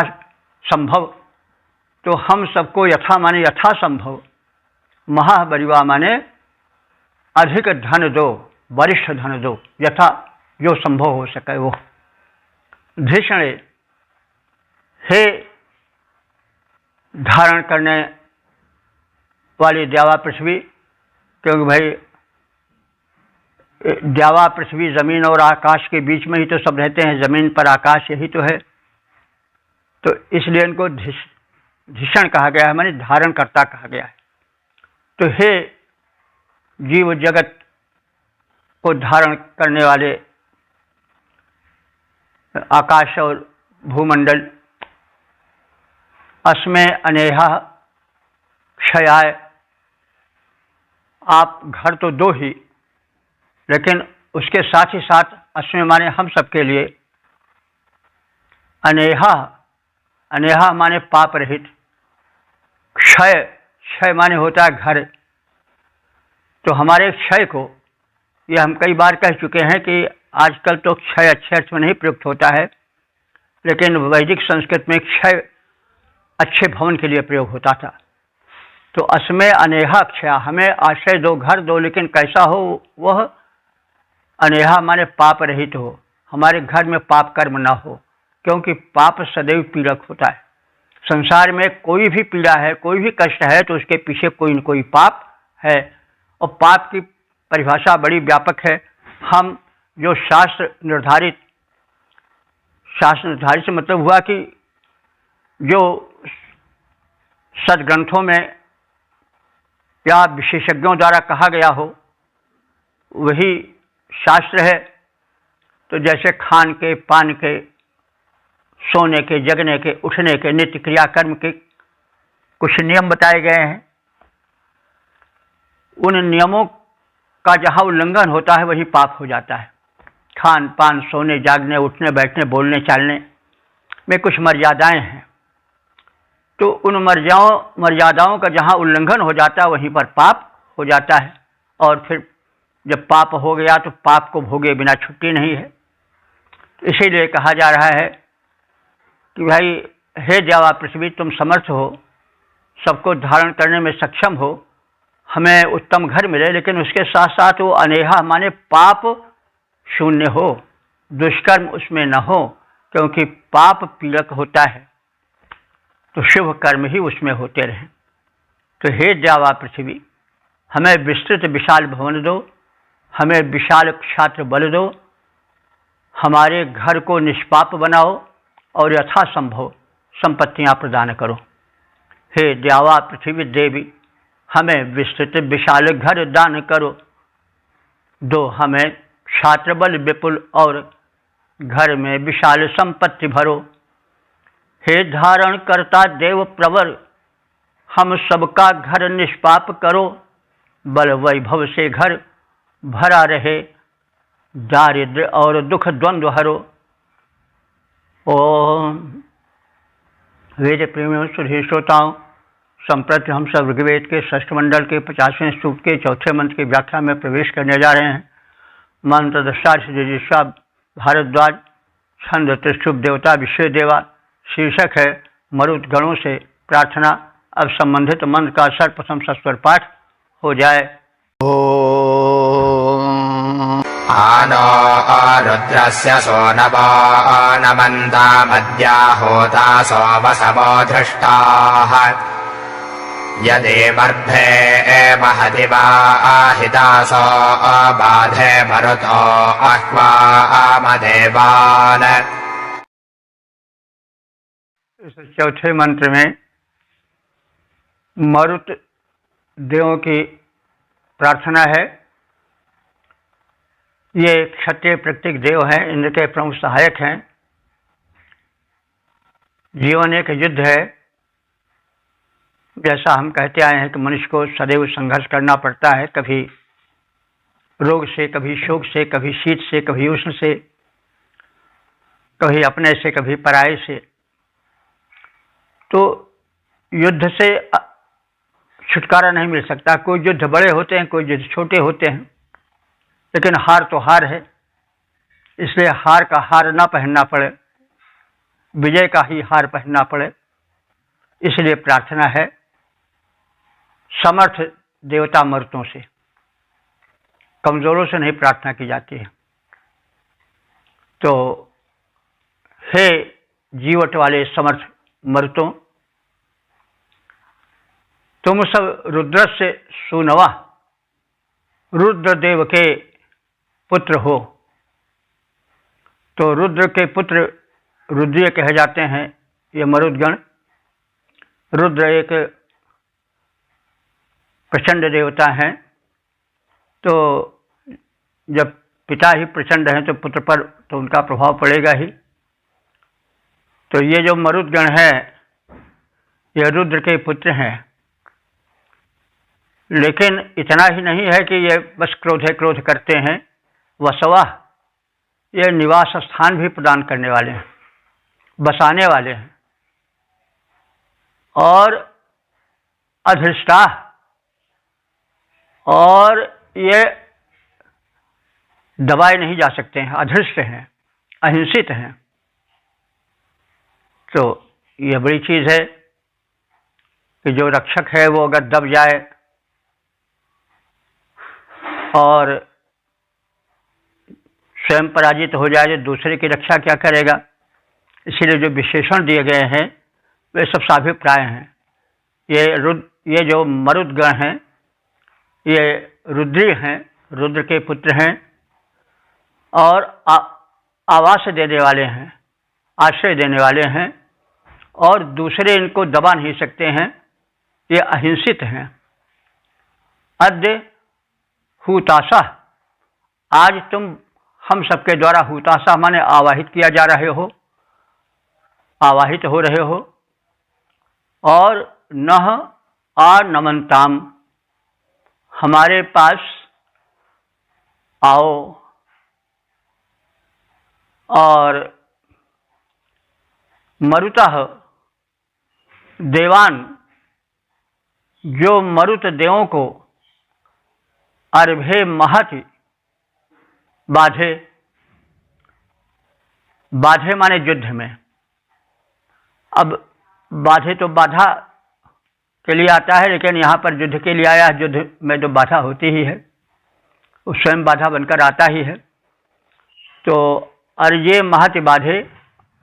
संभव। तो हम सबको यथा माने यथा संभव, महावरिवह माने अधिक धन दो, वरिष्ठ धन दो, यथा जो संभव हो सके वो। धीषणे, हे धारण करने वाली द्यावा पृथ्वी, क्योंकि भाई द्यावा पृथ्वी जमीन और आकाश के बीच में ही तो सब रहते हैं, जमीन पर आकाश यही तो है। तो इसलिए इनको धीषण कहा गया है, माने धारण करता कहा गया है। तो हे जीव जगत को धारण करने वाले आकाश और भूमंडल, अस्मे अनेहा क्षयाय। आप घर तो दो ही, लेकिन उसके साथ ही साथ अस्मे माने हम सबके लिए, अनेहा, अनेहा माने पाप रहित, क्षय, क्षय माने होता है घर। तो हमारे क्षय को, ये हम कई बार कह चुके हैं कि आजकल तो क्षय अच्छे अर्थ में नहीं प्रयुक्त होता है, लेकिन वैदिक संस्कृत में क्षय अच्छे भवन के लिए प्रयोग होता था। तो अस्मे अनेहा क्षया, हमें आश्रय दो, घर दो, लेकिन कैसा हो वह, अनेहा माने पाप रहित हो, हमारे घर में पाप कर्म ना हो, क्योंकि पाप सदैव पीड़क होता है। संसार में कोई भी पीड़ा है, कोई भी कष्ट है, तो उसके पीछे कोई न कोई पाप है। और पाप की परिभाषा बड़ी व्यापक है। हम जो शास्त्र निर्धारित से मतलब हुआ कि जो सदग्रंथों में या विशेषज्ञों द्वारा कहा गया हो वही शास्त्र है। तो जैसे खान के, पान के, सोने के, जगने के, उठने के, नित्य क्रियाकर्म के कुछ नियम बताए गए हैं। उन नियमों का जहाँ उल्लंघन होता है वही पाप हो जाता है। खान पान, सोने, जागने, उठने, बैठने, बोलने, चालने में कुछ मर्यादाएं हैं। तो उन मर्यादाओं का जहाँ उल्लंघन हो जाता है वहीं पर पाप हो जाता है। और फिर जब पाप हो गया तो पाप को भोगे बिना छुट्टी नहीं है। तो इसीलिए कहा जा रहा है कि भाई हे देवा पृथ्वी, तुम समर्थ हो, सबको धारण करने में सक्षम हो, हमें उत्तम घर मिले, लेकिन उसके साथ साथ वो अनेहा माने पाप शून्य हो, दुष्कर्म उसमें न हो, क्योंकि पाप पीड़क होता है, तो शुभ कर्म ही उसमें होते रहें। तो हे देवा पृथ्वी, हमें विस्तृत विशाल भवन दो, हमें विशाल क्षात्र बल दो, हमारे घर को निष्पाप बनाओ और यथासंभव संपत्तियां प्रदान करो। हे देवा पृथ्वी देवी, हमें विस्तृत विशाल घर दान करो, दो हमें क्षात्र बल विपुल और घर में विशाल संपत्ति भरो। हे धारण करता देव प्रवर, हम सबका घर निष्पाप करो, बल वैभव से घर भरा रहे, दारिद्र्य और दुख द्वंद्व हरो। ओम। वेद प्रेमियों सुधी श्रोताओं, संप्रति हम सब ऋग्वेद के षष्ठ मंडल के 50वें सूक्त के चौथे मंत्र की व्याख्या में प्रवेश करने जा रहे हैं। मंत्र दशाश्वा भारद्वाज, छंद त्रिशुभ देवता विश्व देवा। शीर्षक है मरुत गणों से प्रार्थना। अब संबंधित मंत्र का सर्वप्रथम सस्वर पाठ हो जाए। ओम। आनो रुद्रस्य सोनवो नमन्तामद्या होता सोमसवो धृष्टाः यदेवर्भे महति वा आहितासो बाधे मरुतो अह्वा आमदेवान्। इस चौथे मंत्र में मरुत देवों की प्रार्थना है। ये क्षत्रिय प्रकृतिक देव हैं, इंद्र के प्रमुख सहायक हैं। जीवन एक युद्ध है, जैसा हम कहते आए हैं कि मनुष्य को सदैव संघर्ष करना पड़ता है, कभी रोग से, कभी शोक से, कभी शीत से, कभी उष्ण से, कभी अपने से, कभी पराये से। तो युद्ध से छुटकारा नहीं मिल सकता। कोई युद्ध बड़े होते हैं, कोई युद्ध छोटे होते हैं, लेकिन हार तो हार है। इसलिए हार का हार ना पहनना पड़े, विजय का ही हार पहनना पड़े। इसलिए प्रार्थना है समर्थ देवता मर्तों से, कमजोरों से नहीं प्रार्थना की जाती है। तो हे जीवट वाले समर्थ मर्तों, तुम सब रुद्र से सुनवा, रुद्रदेव के पुत्र हो। तो रुद्र के पुत्र रुद्रीय कहे जाते हैं ये मरुदगण। रुद्र एक प्रचंड देवता हैं। तो जब पिता ही प्रचंड हैं तो पुत्र पर तो उनका प्रभाव पड़ेगा ही। तो ये जो मरुदगण है ये रुद्र के पुत्र हैं, लेकिन इतना ही नहीं है कि ये बस क्रोध करते हैं, वसवः ये निवास स्थान भी प्रदान करने वाले हैं, बसाने वाले हैं, और अधृष्टा, और ये दबाए नहीं जा सकते हैं, अधृष्ट हैं, अहिंसित हैं। तो ये बड़ी चीज है कि जो रक्षक है वो अगर दब जाए और स्वयं पराजित हो जाए तो दूसरे की रक्षा क्या करेगा। इसीलिए जो विशेषण दिए गए हैं वे सब साभिप्राय हैं। ये जो मरुदगण हैं ये रुद्री हैं, रुद्र के पुत्र हैं, और आवास देने वाले हैं, आश्रय देने वाले हैं, और दूसरे इनको दबा नहीं सकते हैं, ये अहिंसित हैं। अद्य हुताशा, आज तुम हम सबके द्वारा हुताशा माने आवाहित किया जा रहे हो, आवाहित हो रहे हो, और नह आनमन्ताम, हमारे पास आओ, और मरुतः देवान, जो मरुत देवों को अर्भे महति बाधे, बाधे माने युद्ध में। अब बाधे तो बाधा के लिए आता है, लेकिन यहाँ पर युद्ध के लिए आया। युद्ध में तो बाधा होती ही है, वो स्वयं बाधा बनकर आता ही है। तो अर्ये महति बाधे,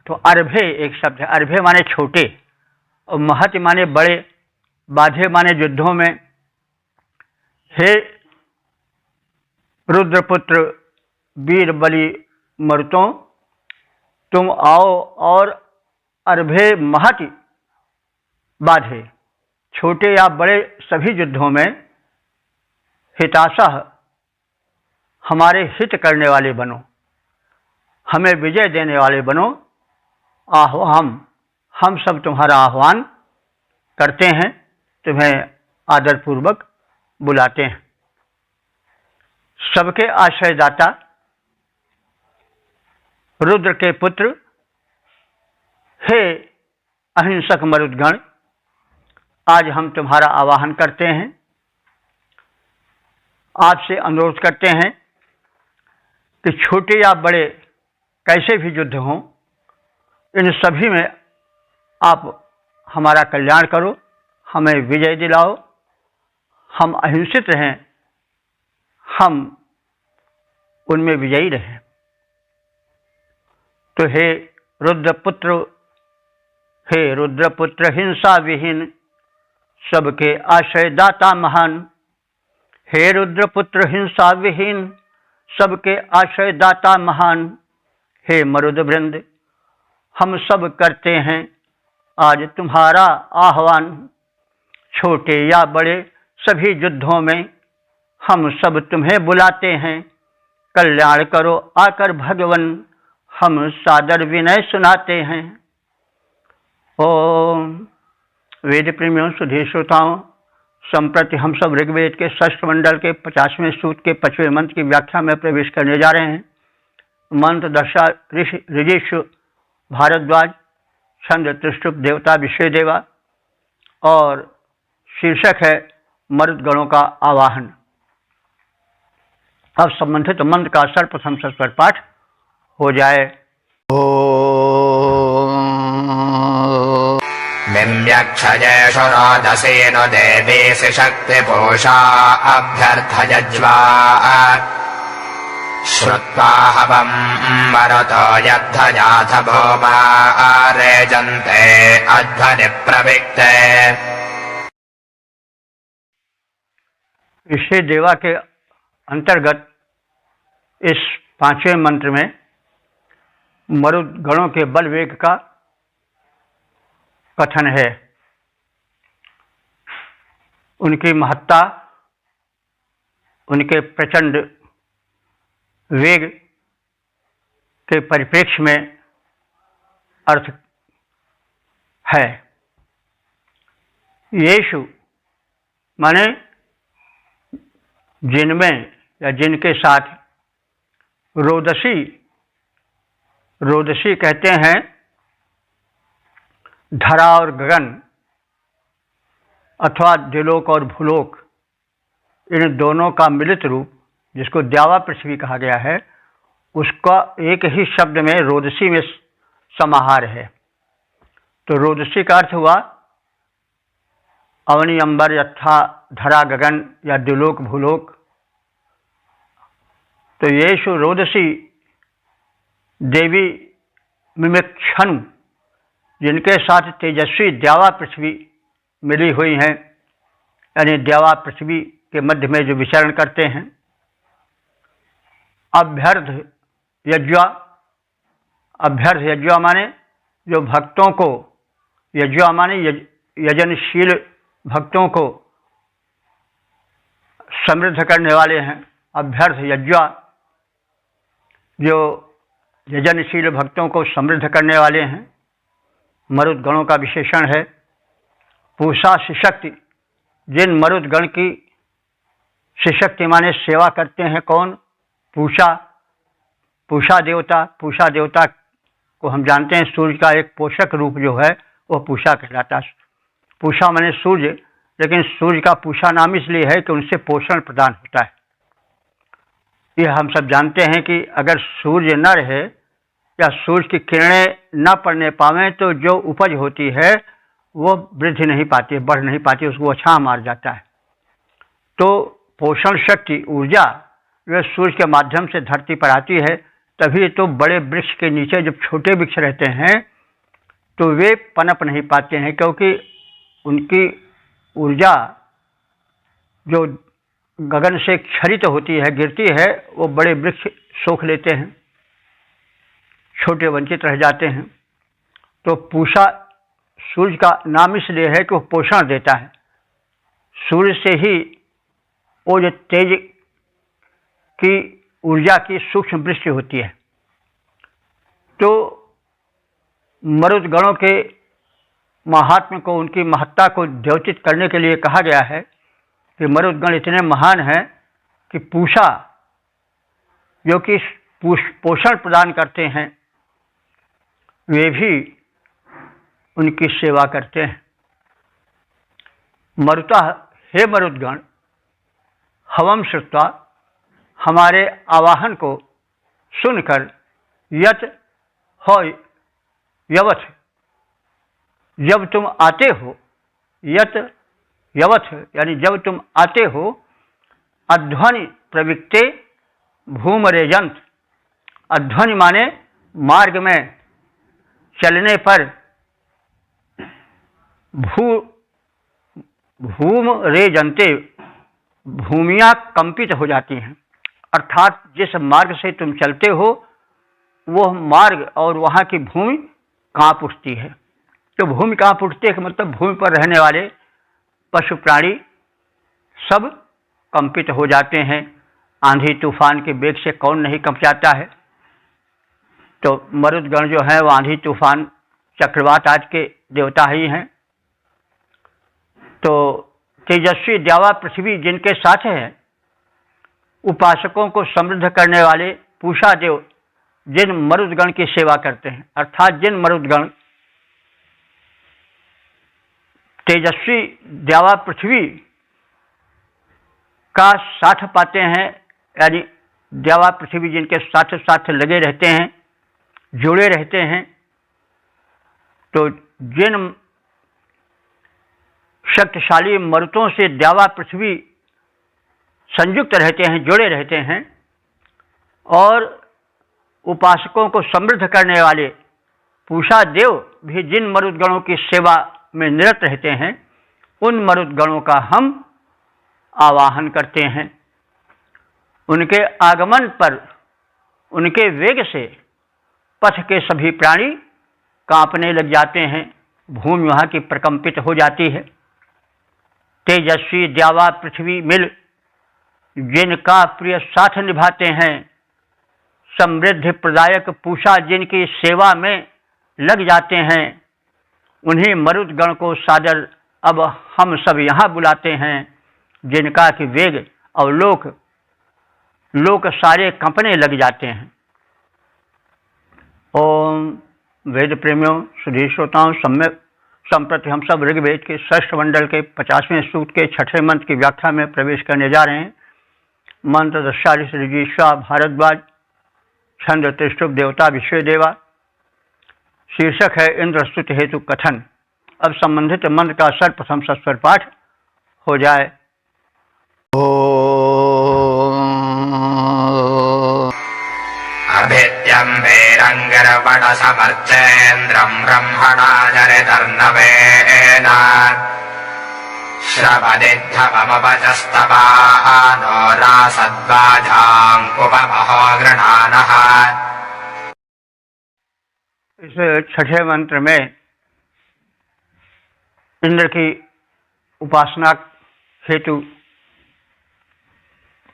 तो अर्भे एक शब्द है, अर्भे माने छोटे और महति माने बड़े, बाधे माने युद्धों में। हे रुद्रपुत्र वीर बलि मरुतों, तुम आओ और अर्भे महति बाधे, छोटे या बड़े सभी युद्धों में हिताशः, हमारे हित करने वाले बनो, हमें विजय देने वाले बनो। हम सब तुम्हारा आह्वान करते हैं, तुम्हें आदरपूर्वक बुलाते हैं। सबके आश्रयदाता रुद्र के पुत्र, हे अहिंसक मरुदगण, आज हम तुम्हारा आवाहन करते हैं, आपसे अनुरोध करते हैं कि छोटे या बड़े कैसे भी युद्ध हों, इन सभी में आप हमारा कल्याण करो, हमें विजय दिलाओ, हम अहिंसित रहें, हम उनमें विजयी रहें। तो हे रुद्रपुत्र हिंसा विहीन, सबके आश्रयदाता महान। हे रुद्रपुत्र हिंसा विहीन, सबके आश्रयदाता महान। हे मरुद वृंद, हम सब करते हैं आज तुम्हारा आह्वान। छोटे या बड़े सभी युद्धों में हम सब तुम्हें बुलाते हैं, कल्याण करो आकर भगवन, हम सादर विनय सुनाते हैं। ओम वेद प्रेमियों सुधी श्रोताओं, संप्रति हम सब ऋग्वेद के षष्ठ मंडल के 50वें सूक्त के 5वें मंत्र की व्याख्या में प्रवेश करने जा रहे हैं। मंत्र दशा ऋषि भारद्वाज, छंद त्रिष्टुप देवता विश्वदेवा, और शीर्षक है मरुदगणों का आवाहन। अब संबंधित मंत्र का सर्वप्रथम स्वर पाठ हो जाए। मिम्यक्षजेषु रोदसेनु देवीसि शक्तिपूषा अभ्यर्थयज्वा, श्रुत्वा हवम् मरुतो यद्धजाथ भूमा रेजन्ते अध्वनि प्रविक्ते। विषय देवा के अंतर्गत इस 5वें मंत्र में मरुदगणों के बल वेग का कथन है। उनकी महत्ता, उनके प्रचंड वेग के परिप्रेक्ष्य में अर्थ है। येषु माने जिनमें या जिनके साथ, रोदसी, रोदसी कहते हैं धरा और गगन अथवा द्युलोक और भूलोक, इन दोनों का मिलित रूप जिसको द्यावा पृथ्वी कहा गया है, उसका एक ही शब्द में रोदसी में समाहार है। तो रोदसी का अर्थ हुआ अवनी अंबर यथा धरा गगन या द्युलोक भूलोक। तो येषु रोदसी देवी मिमिक्षनु, जिनके साथ तेजस्वी द्यावा पृथ्वी मिली हुई हैं, यानी द्यावा पृथ्वी के मध्य में जो विचरण करते हैं। अभ्यर्थ यज्वा, अभ्यर्थ यज्वा माने जो भक्तों को, यज्वा माने यजनशील भक्तों को समृद्ध करने वाले हैं। अभ्यर्थ यज्वा जो यजनशील भक्तों को समृद्ध करने वाले हैं, मरुदगणों का विशेषण है। पूषा शिशक्ति, जिन मरुदगण की शिशक्ति माने सेवा करते हैं कौन? पूषा, पूषा देवता। पूषा देवता को हम जानते हैं सूर्य का एक पोषक रूप जो है वह पूषा कहलाता है। पूषा माने सूर्य, लेकिन सूर्य का पूषा नाम इसलिए है कि उनसे पोषण प्रदान होता है। यह हम सब जानते हैं कि अगर सूर्य न रहे या सूर्य की किरणें न पड़ने पावें तो जो उपज होती है वो वृद्धि नहीं पाती, बढ़ नहीं पाती, उसको अच्छा मार जाता है। तो पोषण शक्ति, ऊर्जा जो सूर्य के माध्यम से धरती पर आती है, तभी तो बड़े वृक्ष के नीचे जब छोटे वृक्ष रहते हैं तो वे पनप नहीं पाते हैं, क्योंकि उनकी ऊर्जा जो गगन से क्षरित होती है, गिरती है, वो बड़े वृक्ष सोख लेते हैं, छोटे वंचित रह जाते हैं। तो पूषा सूर्य का नाम इसलिए है कि वो पोषण देता है। सूर्य से ही वो जो तेज की ऊर्जा की सूक्ष्म वृष्टि होती है। तो मरुदगणों के महात्म्य को, उनकी महत्ता को द्योतित करने के लिए कहा गया है कि मरुदगण इतने महान हैं कि पूषा जो कि पोषण प्रदान करते हैं, वे भी उनकी सेवा करते हैं। मरुता, हे मरुदगण, हवम श्रुत्वा, हमारे आवाहन को सुनकर, यत हो यवथ, जब तुम आते हो, यत यवथ यानी जब तुम आते हो, अध्वनि प्रविक्ते भूमरेजंत। अध्वनि माने मार्ग में चलने पर भूम रेजंते, भूमियां कंपित हो जाती हैं। अर्थात जिस मार्ग से तुम चलते हो वह मार्ग और वहाँ की भूमि कांप उठती है। तो भूमि कांप उठती है मतलब भूमि पर रहने वाले पशु प्राणी सब कंपित हो जाते हैं। आंधी तूफान के वेग से कौन नहीं कंप जाता है। तो मरुदगण जो है वो आंधी तूफान चक्रवात आज के देवता ही हैं। तो तेजस्वी द्यावा पृथ्वी जिनके साथ है, उपासकों को समृद्ध करने वाले पूषा देव जिन मरुदगण की सेवा करते हैं, अर्थात जिन मरुदगण तेजस्वी द्यावा पृथ्वी का साथ पाते हैं, यानी द्यावा पृथ्वी जिनके साथ साथ लगे रहते हैं, जुड़े रहते हैं, तो जिन शक्तिशाली मरुतों से द्यावा पृथ्वी संयुक्त रहते हैं, जुड़े रहते हैं, और उपासकों को समृद्ध करने वाले पूषा देव भी जिन मरुदगणों की सेवा में निरत रहते हैं, उन मरुदगणों का हम आवाहन करते हैं। उनके आगमन पर, उनके वेग से पथ के सभी प्राणी कांपने लग जाते हैं, भूमि वहाँ की प्रकंपित हो जाती है। तेजस्वी द्यावा पृथ्वी मिल जिनका प्रिय साथ निभाते हैं, समृद्धि प्रदायक पूषा जिनकी सेवा में लग जाते हैं, उन्हीं मरुदगण को सादर अब हम सब यहाँ बुलाते हैं, जिनका कि वेग और लोक सारे कंपने लग जाते हैं। ओम वेद प्रेमियों, सुधीर श्रोताओं, संप्रति हम सब ऋग्वेद के षष्ठ मंडल के 50वें सूक्त के 6ठे मंत्र की व्याख्या में प्रवेश करने जा रहे हैं। मंत्र दशारी ऋजीश्वा भारद्वाज, छंद त्रिष्टुप देवता विश्वदेवा। शीर्षक है इंद्र स्तुति हेतु कथन। अब संबंधित मंत्र का सर्वप्रथम सस्वर पाठ हो जाए। अभित्यं वीरङ्गरवणसमर्चेन्द्रं ब्रह्मणाजरितर्नवेन श्रवदिद्धममवचस्तवानो रासद्वाजाङ्कुपमहो गृणानः। इस छठे मंत्र में इंद्र की उपासना हेतु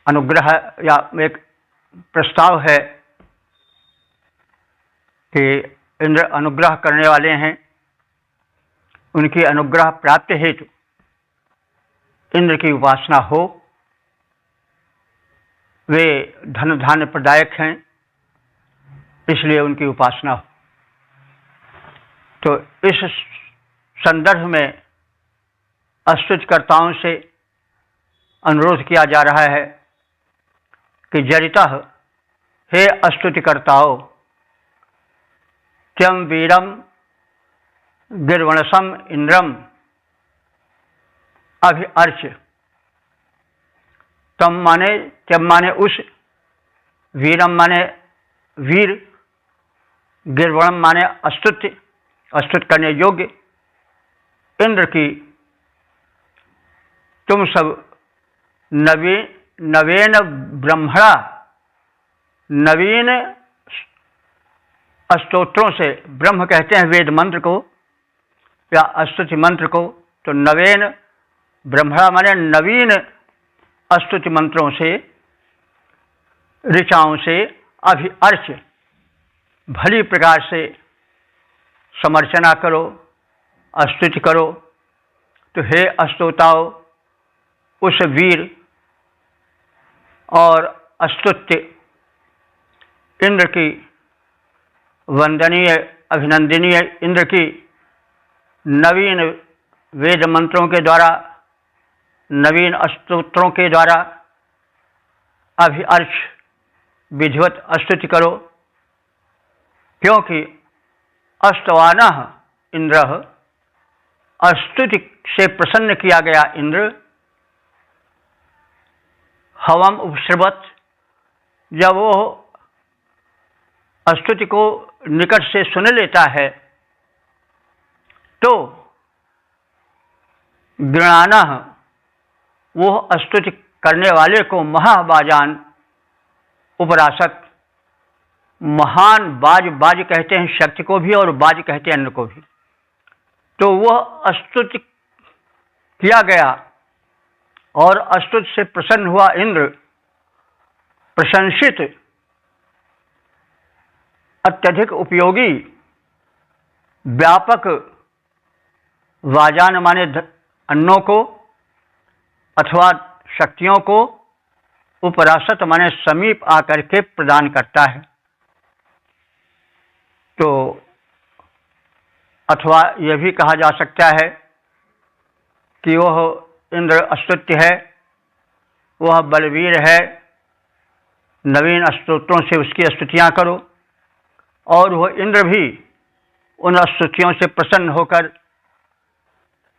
अनुग्रह या एक प्रस्ताव है कि इंद्र अनुग्रह करने वाले हैं, उनकी अनुग्रह प्राप्ति हेतु इंद्र की उपासना हो। वे धन धान्य प्रदायक हैं, इसलिए उनकी उपासना हो। तो इस संदर्भ में स्तुतिकर्ताओं से अनुरोध किया जा रहा है कि जरितः हे स्तुतिकर्ताओं, त्यम वीरम गिर्वणसम इंद्रम अभिअर्च। तम माने त्यम माने उस, वीरम माने वीर, गिर्वणम माने स्तुत करने योग्य इंद्र की तुम सब नवीन ब्रह्मणा, नवीन स्तोत्रों से, ब्रह्म कहते हैं वेद मंत्र को या स्तुति मंत्र को, तो नवीन ब्रह्मणा माने नवीन स्तुति मंत्रों से, ऋचाओं से अभिअर्च, भली प्रकार से समर्चना करो, स्तुति करो। तो हे स्तोताओ, उस वीर और स्तुत्य इंद्र की, वंदनीय अभिनंदनीय इंद्र की नवीन वेद मंत्रों के द्वारा, नवीन स्तोत्रों के द्वारा अभिअर्च विधिवत स्तुति करो। क्योंकि अस्तवानः इंद्र, स्तुति से प्रसन्न किया गया इंद्र, हवम उपश्रवत, जब वो स्तुति को निकट से सुन लेता है तो गृणानः, वो स्तुति करने वाले को महाबाजान उपरासक, महान बाज कहते हैं शक्ति को भी और बाज कहते हैं अन्न को भी। तो वह स्तुति किया गया और स्तुति से प्रसन्न हुआ इंद्र, प्रशंसित अत्यधिक उपयोगी व्यापक वाजान माने अन्नों को अथवा शक्तियों को उपरासत माने समीप आकर के प्रदान करता है। तो अथवा यह भी कहा जा सकता है कि वह इंद्र स्तुत्य है, वह बलवीर है, नवीन स्तोत्रों से उसकी स्तुतियाँ करो और वह इंद्र भी उन स्तुतियों से प्रसन्न होकर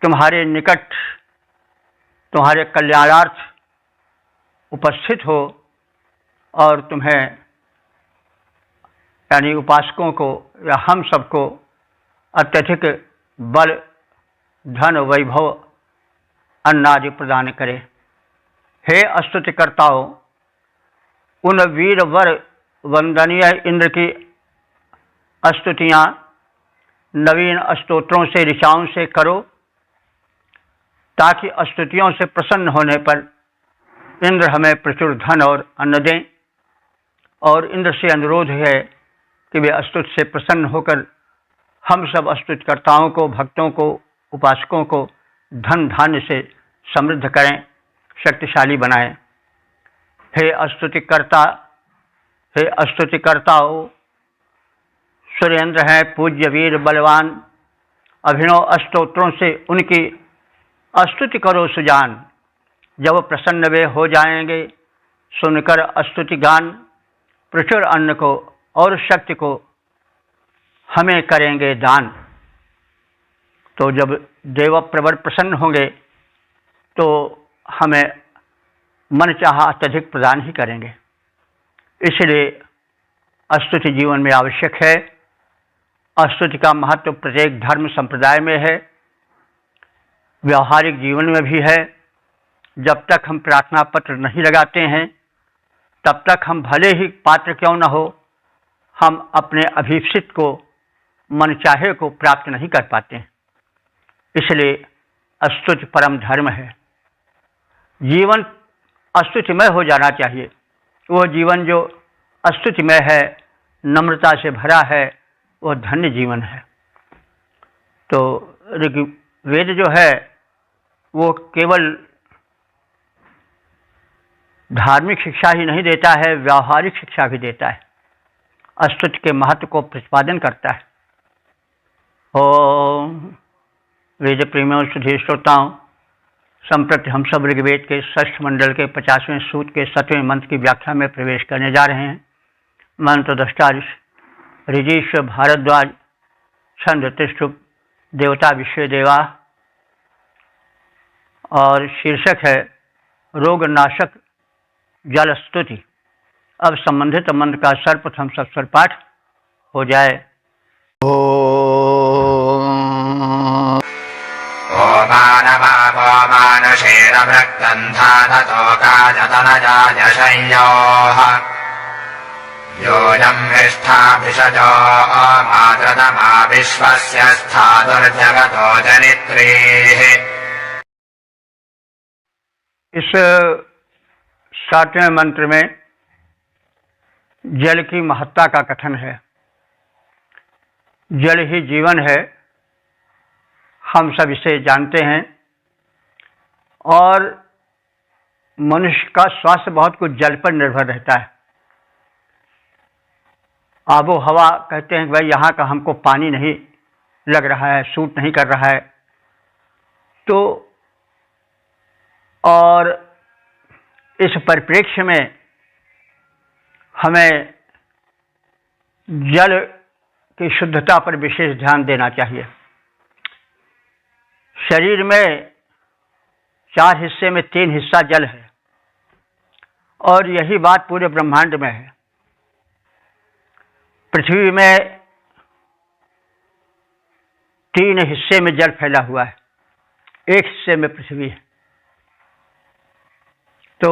तुम्हारे निकट, तुम्हारे कल्याणार्थ उपस्थित हो और तुम्हें यानी उपासकों को या हम सबको अत्यधिक बल, धन, वैभव, अन्नादि प्रदान करे। हे स्तुतिकर्ताओं, उन वीर वर वंदनीय इंद्र की स्तुतियाँ नवीन स्तोत्रों से, ऋचाओं से करो, ताकि स्तुतियों से प्रसन्न होने पर इंद्र हमें प्रचुर धन और अन्न दें। और इंद्र से अनुरोध है कि वे अस्तुति से प्रसन्न होकर हम सब अस्तुतिकर्ताओं को, भक्तों को, उपासकों को धन धान्य से समृद्ध करें, शक्तिशाली बनाएं। हे अस्तुतिकर्ताओं, सुरेंद्र हैं, पूज्य वीर बलवान, अभिनव अस्तोत्रों से उनकी स्तुति करो सुजान। जब प्रसन्न वे हो जाएंगे सुनकर स्तुति गान, प्रचुर अन्न को और शक्ति को हमें करेंगे दान। तो जब देव प्रवर प्रसन्न होंगे तो हमें मन चाहा अत्यधिक प्रदान ही करेंगे। इसलिए स्तुति जीवन में आवश्यक है। स्तुति का महत्व प्रत्येक धर्म संप्रदाय में है, व्यवहारिक जीवन में भी है। जब तक हम प्रार्थना पत्र नहीं लगाते हैं तब तक हम भले ही पात्र क्यों न हो, हम अपने अभीप्सित को, मनचाहे को प्राप्त नहीं कर पाते हैं। इसलिए स्तुति परम धर्म है। जीवन स्तुतिमय हो जाना चाहिए। वह जीवन जो स्तुतिमय है, नम्रता से भरा है, वह धन्य जीवन है। तो ऋग्वेद जो है वो केवल धार्मिक शिक्षा ही नहीं देता है, व्यावहारिक शिक्षा भी देता है। स्तुति के महत्व को प्रतिपादन करता है। ओम वेद प्रेमियों, सुधीर श्रोताओं, संप्रति हम सब ऋग्वेद के षष्ठ मंडल के 50वें सूक्त के 7वें मंत्र की व्याख्या में प्रवेश करने जा रहे हैं। मंत्र दृष्टा ऋजीश्वर भारद्वाज, छंद तिष्ठुप, देवता विश्व देवा, और शीर्षक है रोग नाशक जल स्तुति। अब संबंधित मंत्र का सर्वप्रथम सत्स्वर पाठ हो जाए। योऽयं हिष्ठाभिषजो मातृतमा विश्वस्य स्थातुर्जगतो जनित्रीः। इस 7वें मंत्र में जल की महत्ता का कथन है। जल ही जीवन है, हम सब इसे जानते हैं। और मनुष्य का स्वास्थ्य बहुत कुछ जल पर निर्भर रहता है। आबो हवा कहते हैं कि भाई यहाँ का हमको पानी नहीं लग रहा है, सूट नहीं कर रहा है। तो और इस परिप्रेक्ष्य में हमें जल की शुद्धता पर विशेष ध्यान देना चाहिए। शरीर में 4 हिस्से में 3 हिस्सा जल है, और यही बात पूरे ब्रह्मांड में है। पृथ्वी में 3 हिस्से में जल फैला हुआ है, 1 हिस्से में पृथ्वी है। तो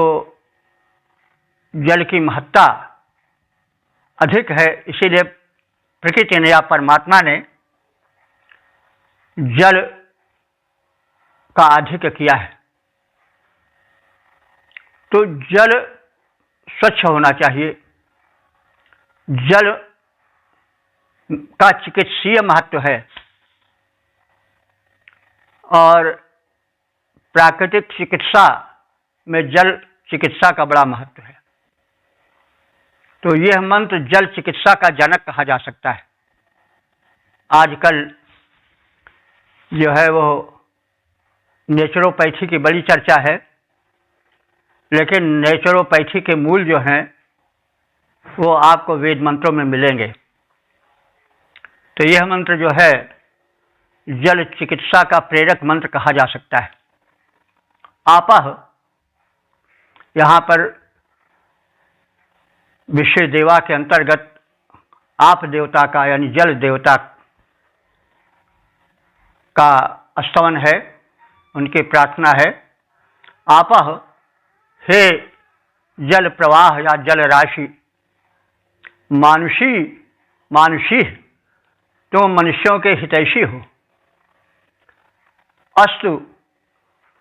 जल की महत्ता अधिक है, इसीलिए प्रकृति ने या परमात्मा ने जल का अधिक किया है। तो जल स्वच्छ होना चाहिए। जल का चिकित्सीय महत्व है, और प्राकृतिक चिकित्सा में जल चिकित्सा का बड़ा महत्व है। तो यह मंत्र जल चिकित्सा का जनक कहा जा सकता है। आजकल जो है वो नेचुरोपैथी की बड़ी चर्चा है, लेकिन नेचुरोपैथी के मूल जो हैं वो आपको वेद मंत्रों में मिलेंगे। तो यह मंत्र जो है जल चिकित्सा का प्रेरक मंत्र कहा जा सकता है। आपः यहाँ पर विश्व देवा के अंतर्गत आप देवता का यानी जल देवता का स्तवन है, उनकी प्रार्थना है। आपः, हे जल प्रवाह या जल राशि, मानुषी तुम मनुष्यों के हितैषी हो। अस्तु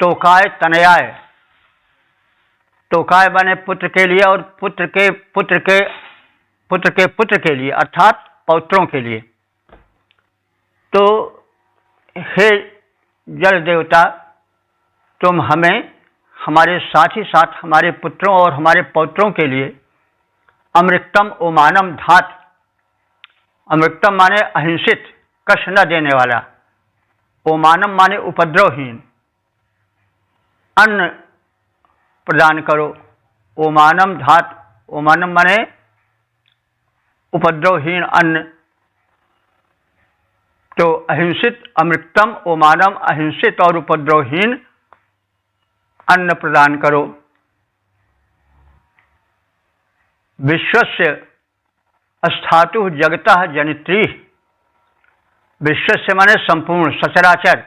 तोकाय तनयाय, तोकाय बने पुत्र के लिए, और पुत्र के पुत्र के पुत्र के लिए अर्थात पौत्रों के लिए। तो हे जल देवता, तुम हमें हमारे साथ ही साथ हमारे पुत्रों और हमारे पौत्रों के लिए अमृतम ओमानम धात, अमृतम माने अहिंसित, कष्ट न देने वाला, ओमानम माने उपद्रवहीन अन्न प्रदान करो। ओमानम धात, ओमानम माने उपद्रवहीन अन्न, तो अहिंसित अमृतम ओमानम अहिंसित और उपद्रवहीन अन्न प्रदान करो। विश्वस्य स्थातु जगतः जनित्री, विश्वस्य माने संपूर्ण सचराचर,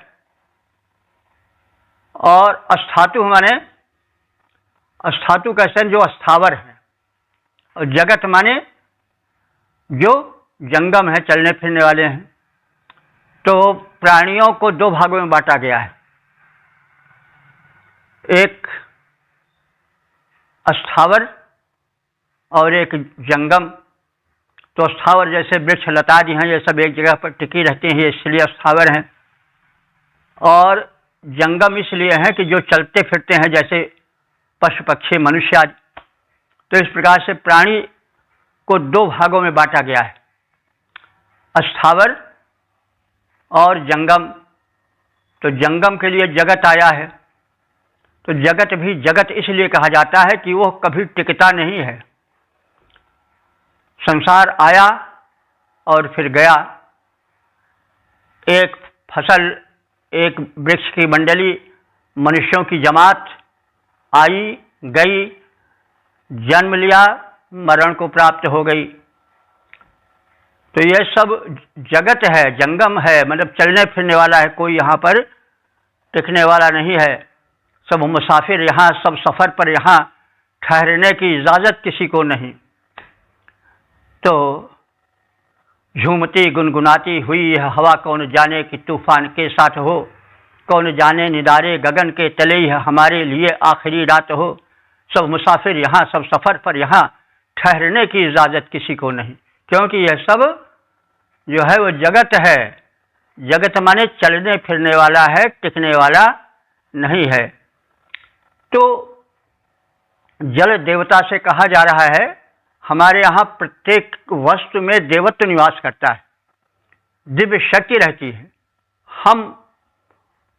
और स्थातु माने स्थातु कैसे जो स्थावर है, और जगत माने जो जंगम है, चलने फिरने वाले हैं। तो प्राणियों को दो भागों में बांटा गया है, एक स्थावर और एक जंगम। तो स्थावर जैसे वृक्ष लतादि हैं, ये सब एक जगह पर टिकी रहती हैं, इसलिए स्थावर हैं। और जंगम इसलिए हैं कि जो चलते फिरते हैं, जैसे पशु पक्षी मनुष्य आदि। तो इस प्रकार से प्राणी को दो भागों में बांटा गया है, स्थावर और जंगम। तो जंगम के लिए जगत आया है। तो जगत भी जगत इसलिए कहा जाता है कि वह कभी टिकता नहीं है। संसार आया और फिर गया, एक फसल, एक वृक्ष की मंडली, मनुष्यों की जमात आई गई, जन्म लिया, मरण को प्राप्त हो गई। तो यह सब जगत है, जंगम है, मतलब चलने फिरने वाला है, कोई यहाँ पर टिकने वाला नहीं है। सब मुसाफिर यहाँ, सब सफ़र पर, यहाँ ठहरने की इजाज़त किसी को नहीं। तो झूमती गुनगुनाती हुई यह हवा कौन जाने कि तूफान के साथ हो, कौन जाने निदारे गगन के तले यह हमारे लिए आखिरी रात हो। सब मुसाफिर यहाँ, सब सफ़र पर, यहाँ ठहरने की इजाज़त किसी को नहीं, क्योंकि यह सब जो है वो जगत है। जगत माने चलने फिरने वाला है, टिकने वाला नहीं है। तो जल देवता से कहा जा रहा है, हमारे यहाँ प्रत्येक वस्तु में देवत्व निवास करता है, दिव्य शक्ति रहती है। हम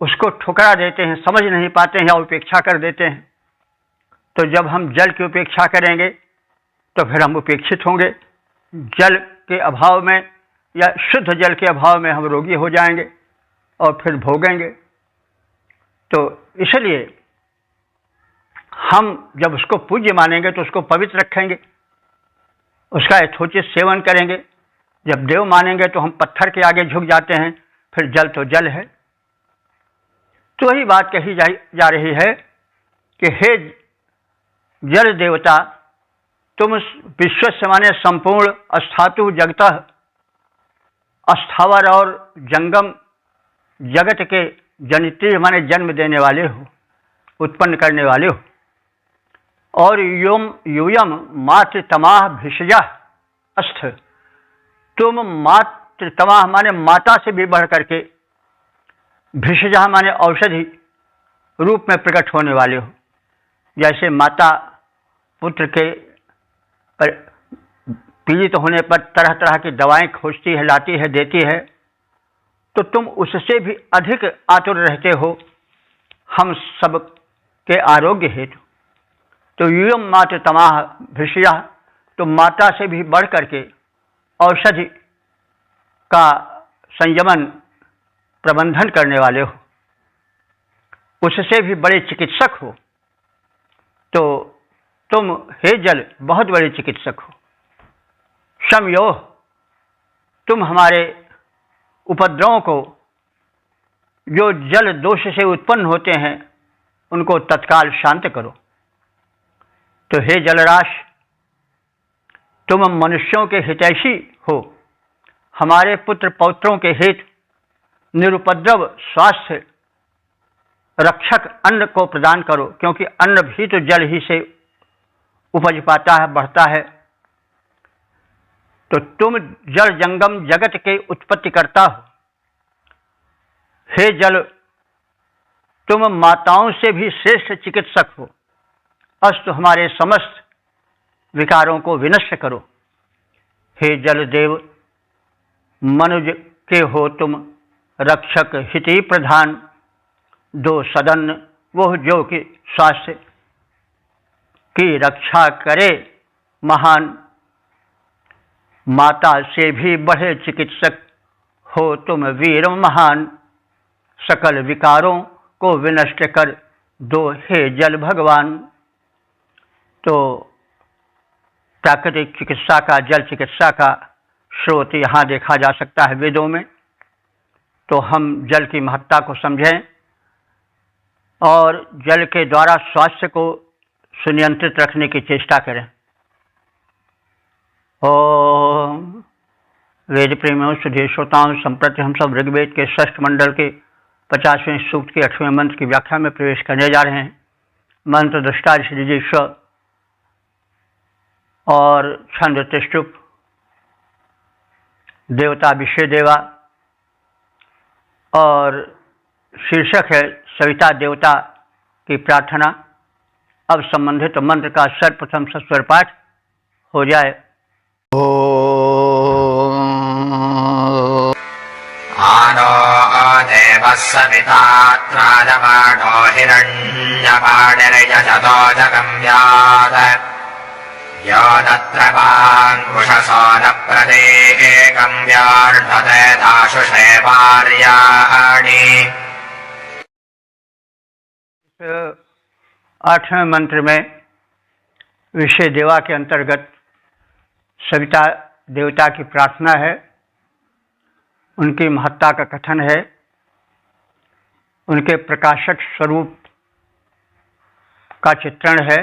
उसको ठुकरा देते हैं, समझ नहीं पाते हैं या उपेक्षा कर देते हैं। तो जब हम जल की उपेक्षा करेंगे तो फिर हम उपेक्षित होंगे। जल के अभाव में या शुद्ध जल के अभाव में हम रोगी हो जाएंगे और फिर भोगेंगे। तो इसलिए हम जब उसको पूज्य मानेंगे तो उसको पवित्र रखेंगे, उसका यथोचित सेवन करेंगे। जब देव मानेंगे तो हम पत्थर के आगे झुक जाते हैं, फिर जल तो जल है। तो वही बात कही जा रही है कि हे जल देवता, तुम विश्व से माने संपूर्ण स्थातु जगतः, स्थावर और जंगम जगत के जनित्री माने जन्म देने वाले हो, उत्पन्न करने वाले हो। और यूयम मातृतमाह भिषजा अस्थ, तुम मातृतमाह माने माता से भी बढ़ करके, भिषजा माने औषधि रूप में प्रकट होने वाले हो। जैसे माता पुत्र के पीड़ित होने पर तरह तरह की दवाएं खोजती है, लाती है, देती है, तो तुम उससे भी अधिक आतुर रहते हो हम सब के आरोग्य हेतु। तो यूयम मातृतमाह भिषया, तो माता से भी बढ़ करके औषधि का संयमन प्रबंधन करने वाले हो, उससे भी बड़े चिकित्सक हो। तो तुम हे जल बहुत बड़े चिकित्सक हो। शमयोः, तुम हमारे उपद्रवों को, जो जल दोष से उत्पन्न होते हैं, उनको तत्काल शांत करो। तो हे जलराश, तुम मनुष्यों के हितैषी हो, हमारे पुत्र पौत्रों के हेतु निरुपद्रव स्वास्थ्य रक्षक अन्न को प्रदान करो, क्योंकि अन्न भी तो जल ही से उपज पाता है, बढ़ता है। तो तुम जल जंगम जगत के उत्पत्ति करता हो। हे जल, तुम माताओं से भी श्रेष्ठ चिकित्सक हो। अस्तु हमारे समस्त विकारों को विनष्ट करो। हे जल देव, मनुज के हो तुम रक्षक हिति प्रधान। दो सदन वो जो कि स्वास्थ्य की रक्षा करे महान। माता से भी बढ़े चिकित्सक हो तुम वीर महान। सकल विकारों को विनष्ट कर दो हे जल भगवान। तो प्राकृतिक चिकित्सा का, जल चिकित्सा का स्रोत यहाँ देखा जा सकता है वेदों में। तो हम जल की महत्ता को समझें और जल के द्वारा स्वास्थ्य को सुनियंत्रित रखने की चेष्टा करें। ओम वेद प्रेमियों, सुधीर श्रोताओं, संप्रति हम सब ऋग्वेद के 6ठ मंडल के 50वें सूक्त के 8वें मंत्र की व्याख्या में प्रवेश करने जा रहे हैं। मंत्र दृष्टा श्री स्व और छंद त्रिष्टुप, देवता विषय देवा और शीर्षक है सविता देवता की प्रार्थना। अब संबंधित मंत्र का सर्वप्रथम सस्वर पाठ हो जाए। आनो देवः सविता त्राजमानो हिरण्यपाणिर्यजतो जगम्यात् यो तत्र वाङ्कुशसो न प्रदेकं व्यार्धते दाशुषे वार्याणि। 8वें मंत्र में विषय देवा के अंतर्गत सविता देवता की प्रार्थना है, उनकी महत्ता का कथन है, उनके प्रकाशक स्वरूप का चित्रण है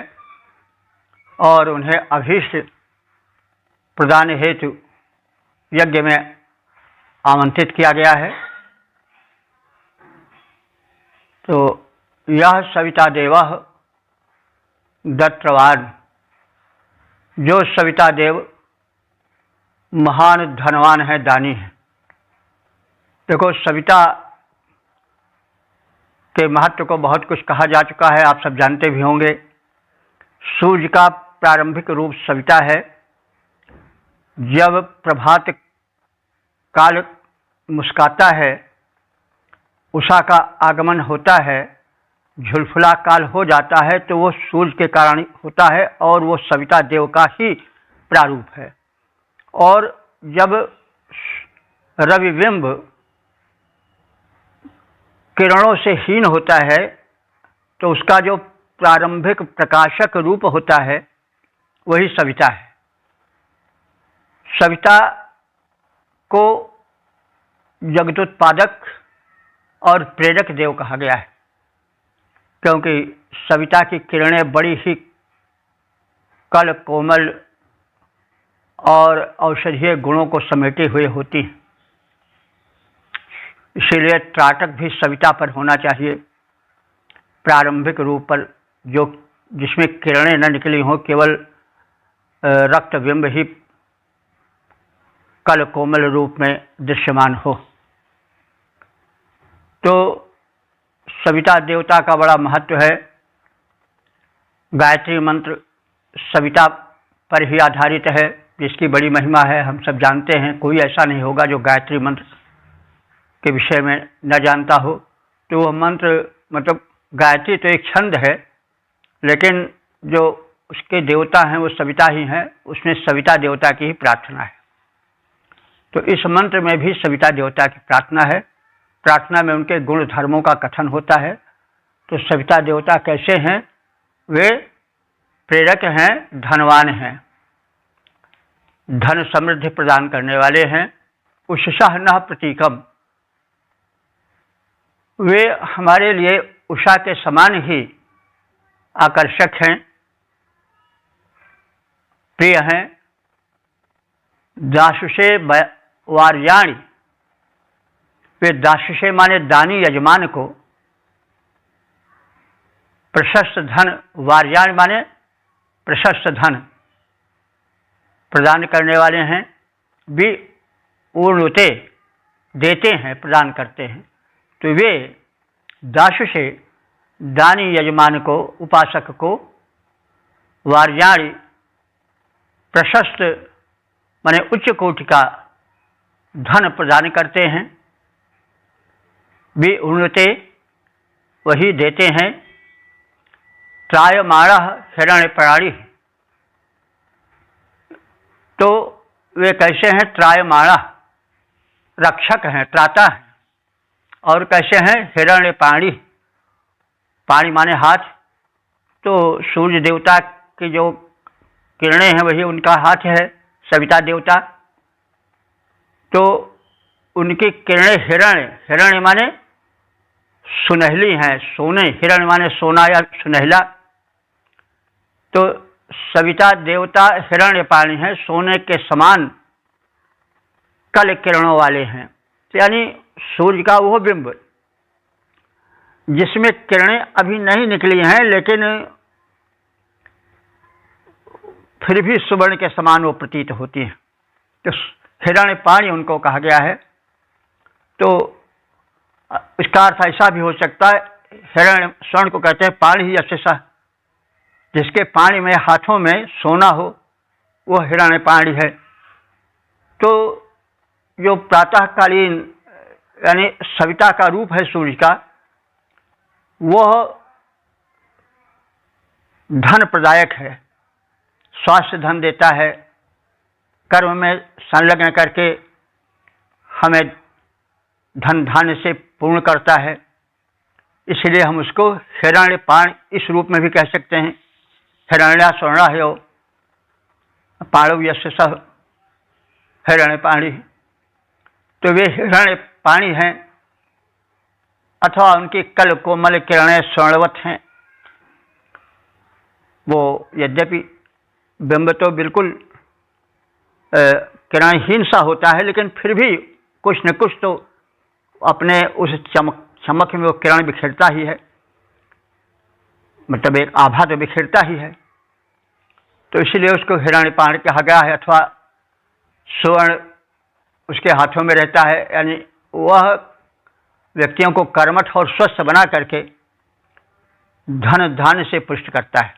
और उन्हें अभीष्ट प्रदान हेतु यज्ञ में आमंत्रित किया गया है। तो यह सविता देवा दत्तवान, जो सविता देव महान धनवान है, दानी है। देखो, सविता के महत्व को बहुत कुछ कहा जा चुका है, आप सब जानते भी होंगे। सूर्य का प्रारंभिक रूप सविता है। जब प्रभात काल मुस्काता है, उषा का आगमन होता है, झुलफुला काल हो जाता है, तो वो सूर्य के कारण होता है और वो सविता देव का ही प्रारूप है। और जब रविबिंब किरणों से हीन होता है, तो उसका जो प्रारंभिक प्रकाशक रूप होता है वही सविता है। सविता को जगदोत्पादक और प्रेरक देव कहा गया है, क्योंकि सविता की किरणें बड़ी ही कल कोमल और औषधीय गुणों को समेटे हुए होती हैं। इसीलिए त्राटक भी सविता पर होना चाहिए, प्रारंभिक रूप पर, जो जिसमें किरणें न निकली हों, केवल रक्त बिंब ही कल कोमल रूप में दृश्यमान हो। तो सविता देवता का बड़ा महत्व है। गायत्री मंत्र सविता पर ही आधारित है, जिसकी बड़ी महिमा है, हम सब जानते हैं। कोई ऐसा नहीं होगा जो गायत्री मंत्र के विषय में न जानता हो। तो वह मंत्र, मतलब गायत्री तो एक छंद है, लेकिन जो उसके देवता हैं वो सविता ही हैं। उसमें सविता देवता की ही प्रार्थना है। तो इस मंत्र में भी सविता देवता की प्रार्थना है। प्रार्थना में उनके गुण धर्मों का कथन होता है। तो सविता देवता कैसे हैं? वे प्रेरक हैं, धनवान हैं, धन समृद्धि प्रदान करने वाले हैं। उषसः नः प्रतीकम, वे हमारे लिए उषा के समान ही आकर्षक हैं, प्रिय हैं। दाशुषे वार्याणि, वे दाशुषे माने दानी यजमान को, प्रशस्त धन, वार्याणि माने प्रशस्त धन प्रदान करने वाले हैं। भी ऊर्णुते देते हैं, प्रदान करते हैं। तो वे दासु से दानी यजमान को, उपासक को वार्याणी प्रशस्त माने उच्च कोटि का धन प्रदान करते हैं। भी उन्नते वही देते हैं। त्रायमाण हिरण्य प्राणी, तो वे कैसे हैं? त्रायमाण रक्षक हैं, त्राता हैं। और कैसे हैं? हिरण्य पाणी, पाणी माने हाथ। तो सूर्य देवता की जो किरणें हैं वही उनका हाथ है, सविता देवता। तो उनकी किरणें हिरण्य, हिरण्य माने सुनहली हैं, सोने, हिरण्य माने सोना या सुनहला। तो सविता देवता हिरण्य पाणी हैं, सोने के समान कल किरणों वाले हैं। यानी सूर्य का वो बिंब जिसमें किरणें अभी नहीं निकली हैं, लेकिन फिर भी सुवर्ण के समान वो प्रतीत होती हैं। तो हिरण्य पाणी उनको कहा गया है। तो इसका अर्थ ऐसा भी हो सकता है, हिरण्य स्वर्ण को कहते हैं पाणी ही अशेषा, जिसके पाणी में हाथों में सोना हो वो हिरण्य पाणी है। तो जो प्रातःकालीन यानी सविता का रूप है सूर्य का, वह धन प्रदायक है, स्वास्थ्य धन देता है, कर्म में संलग्न करके हमें धन धान्य से पूर्ण करता है। इसलिए हम उसको हिरण्य पाण इस रूप में भी कह सकते हैं। हिरण्या स्वर्णा है पाणव यस्य सह हिरण्य पाणी। तो वे हिरण्य पाणी हैं, अथवा उनकी कल कोमल किरणें स्वर्णवत हैं। वो यद्यपि बिंब तो बिल्कुल किरणहीन सा होता है, लेकिन फिर भी कुछ न कुछ तो अपने उस चमक में वो किरण बिखेरता ही है, मतलब एक आभा तो बिखेरता ही है। तो इसलिए उसको हिरण्य पाण कहा गया है। अथवा स्वर्ण उसके हाथों में रहता है, यानी वह व्यक्तियों को कर्मठ और स्वस्थ बना करके धन धान्य से पुष्ट करता है।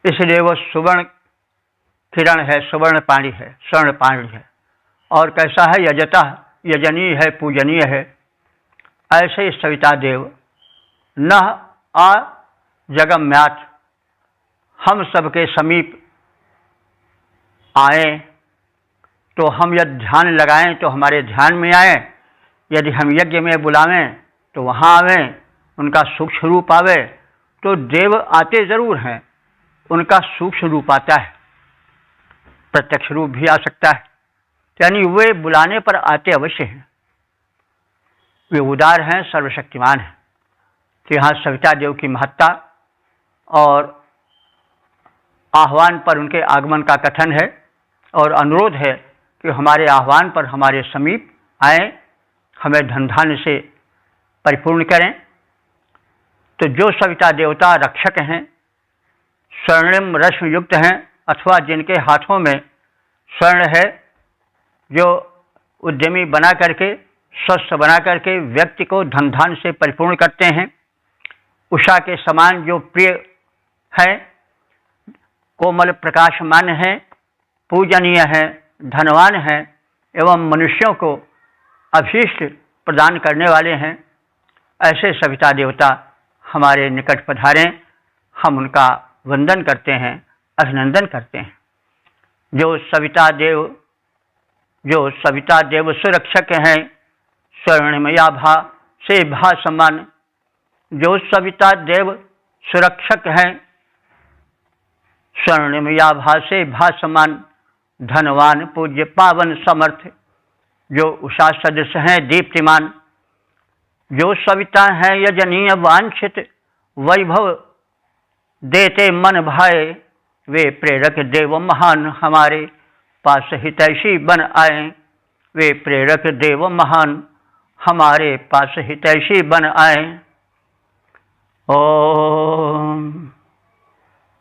इसलिए वह सुवर्ण किरण है, सुवर्ण पाणी है, स्वर्ण पाणी है। और कैसा है? यजता, यजनीय है, पूजनीय है। ऐसे ही सविता देव न आ जगम्यात, हम सबके समीप आए तो हम यदि ध्यान लगाएं तो हमारे ध्यान में आए, यदि हम यज्ञ में बुलावें तो वहाँ आवें, उनका सूक्ष्म रूप आवे। तो देव आते जरूर हैं, उनका सूक्ष्म रूप आता है, प्रत्यक्ष रूप भी आ सकता है। यानी वे बुलाने पर आते अवश्य हैं। वे उदार हैं, सर्वशक्तिमान हैं। तो यहाँ सविता देव की महत्ता और आह्वान पर उनके आगमन का कथन है और अनुरोध है कि हमारे आह्वान पर हमारे समीप आए, हमें धन धान्य से परिपूर्ण करें। तो जो सविता देवता रक्षक हैं, स्वर्णिम रश्मि युक्त हैं, अथवा जिनके हाथों में स्वर्ण है, जो उद्यमी बना करके, स्वस्थ बना करके व्यक्ति को धन धान्य से परिपूर्ण करते हैं, उषा के समान जो प्रिय है, कोमल प्रकाशमान है, पूजनीय है, धनवान है एवं मनुष्यों को अभीष्ट प्रदान करने वाले हैं, ऐसे सविता देवता हमारे निकट पधारें। हम उनका वंदन करते हैं, अभिनंदन करते हैं। जो सविता देव सुरक्षक हैं, स्वर्णमयाभा से भासमान। जो सविता देव सुरक्षक हैं, स्वर्णमयाभा से भासमान, धनवान पूज्य पावन समर्थ, जो उषा सदृश हैं दीप्तिमान। जो सविता हैं यजनीय वांछित, वैभव देते मन भाए। वे प्रेरक देव महान हमारे पास हितैषी बन आए। वे प्रेरक देव महान हमारे पास हितैषी बन आए। ओम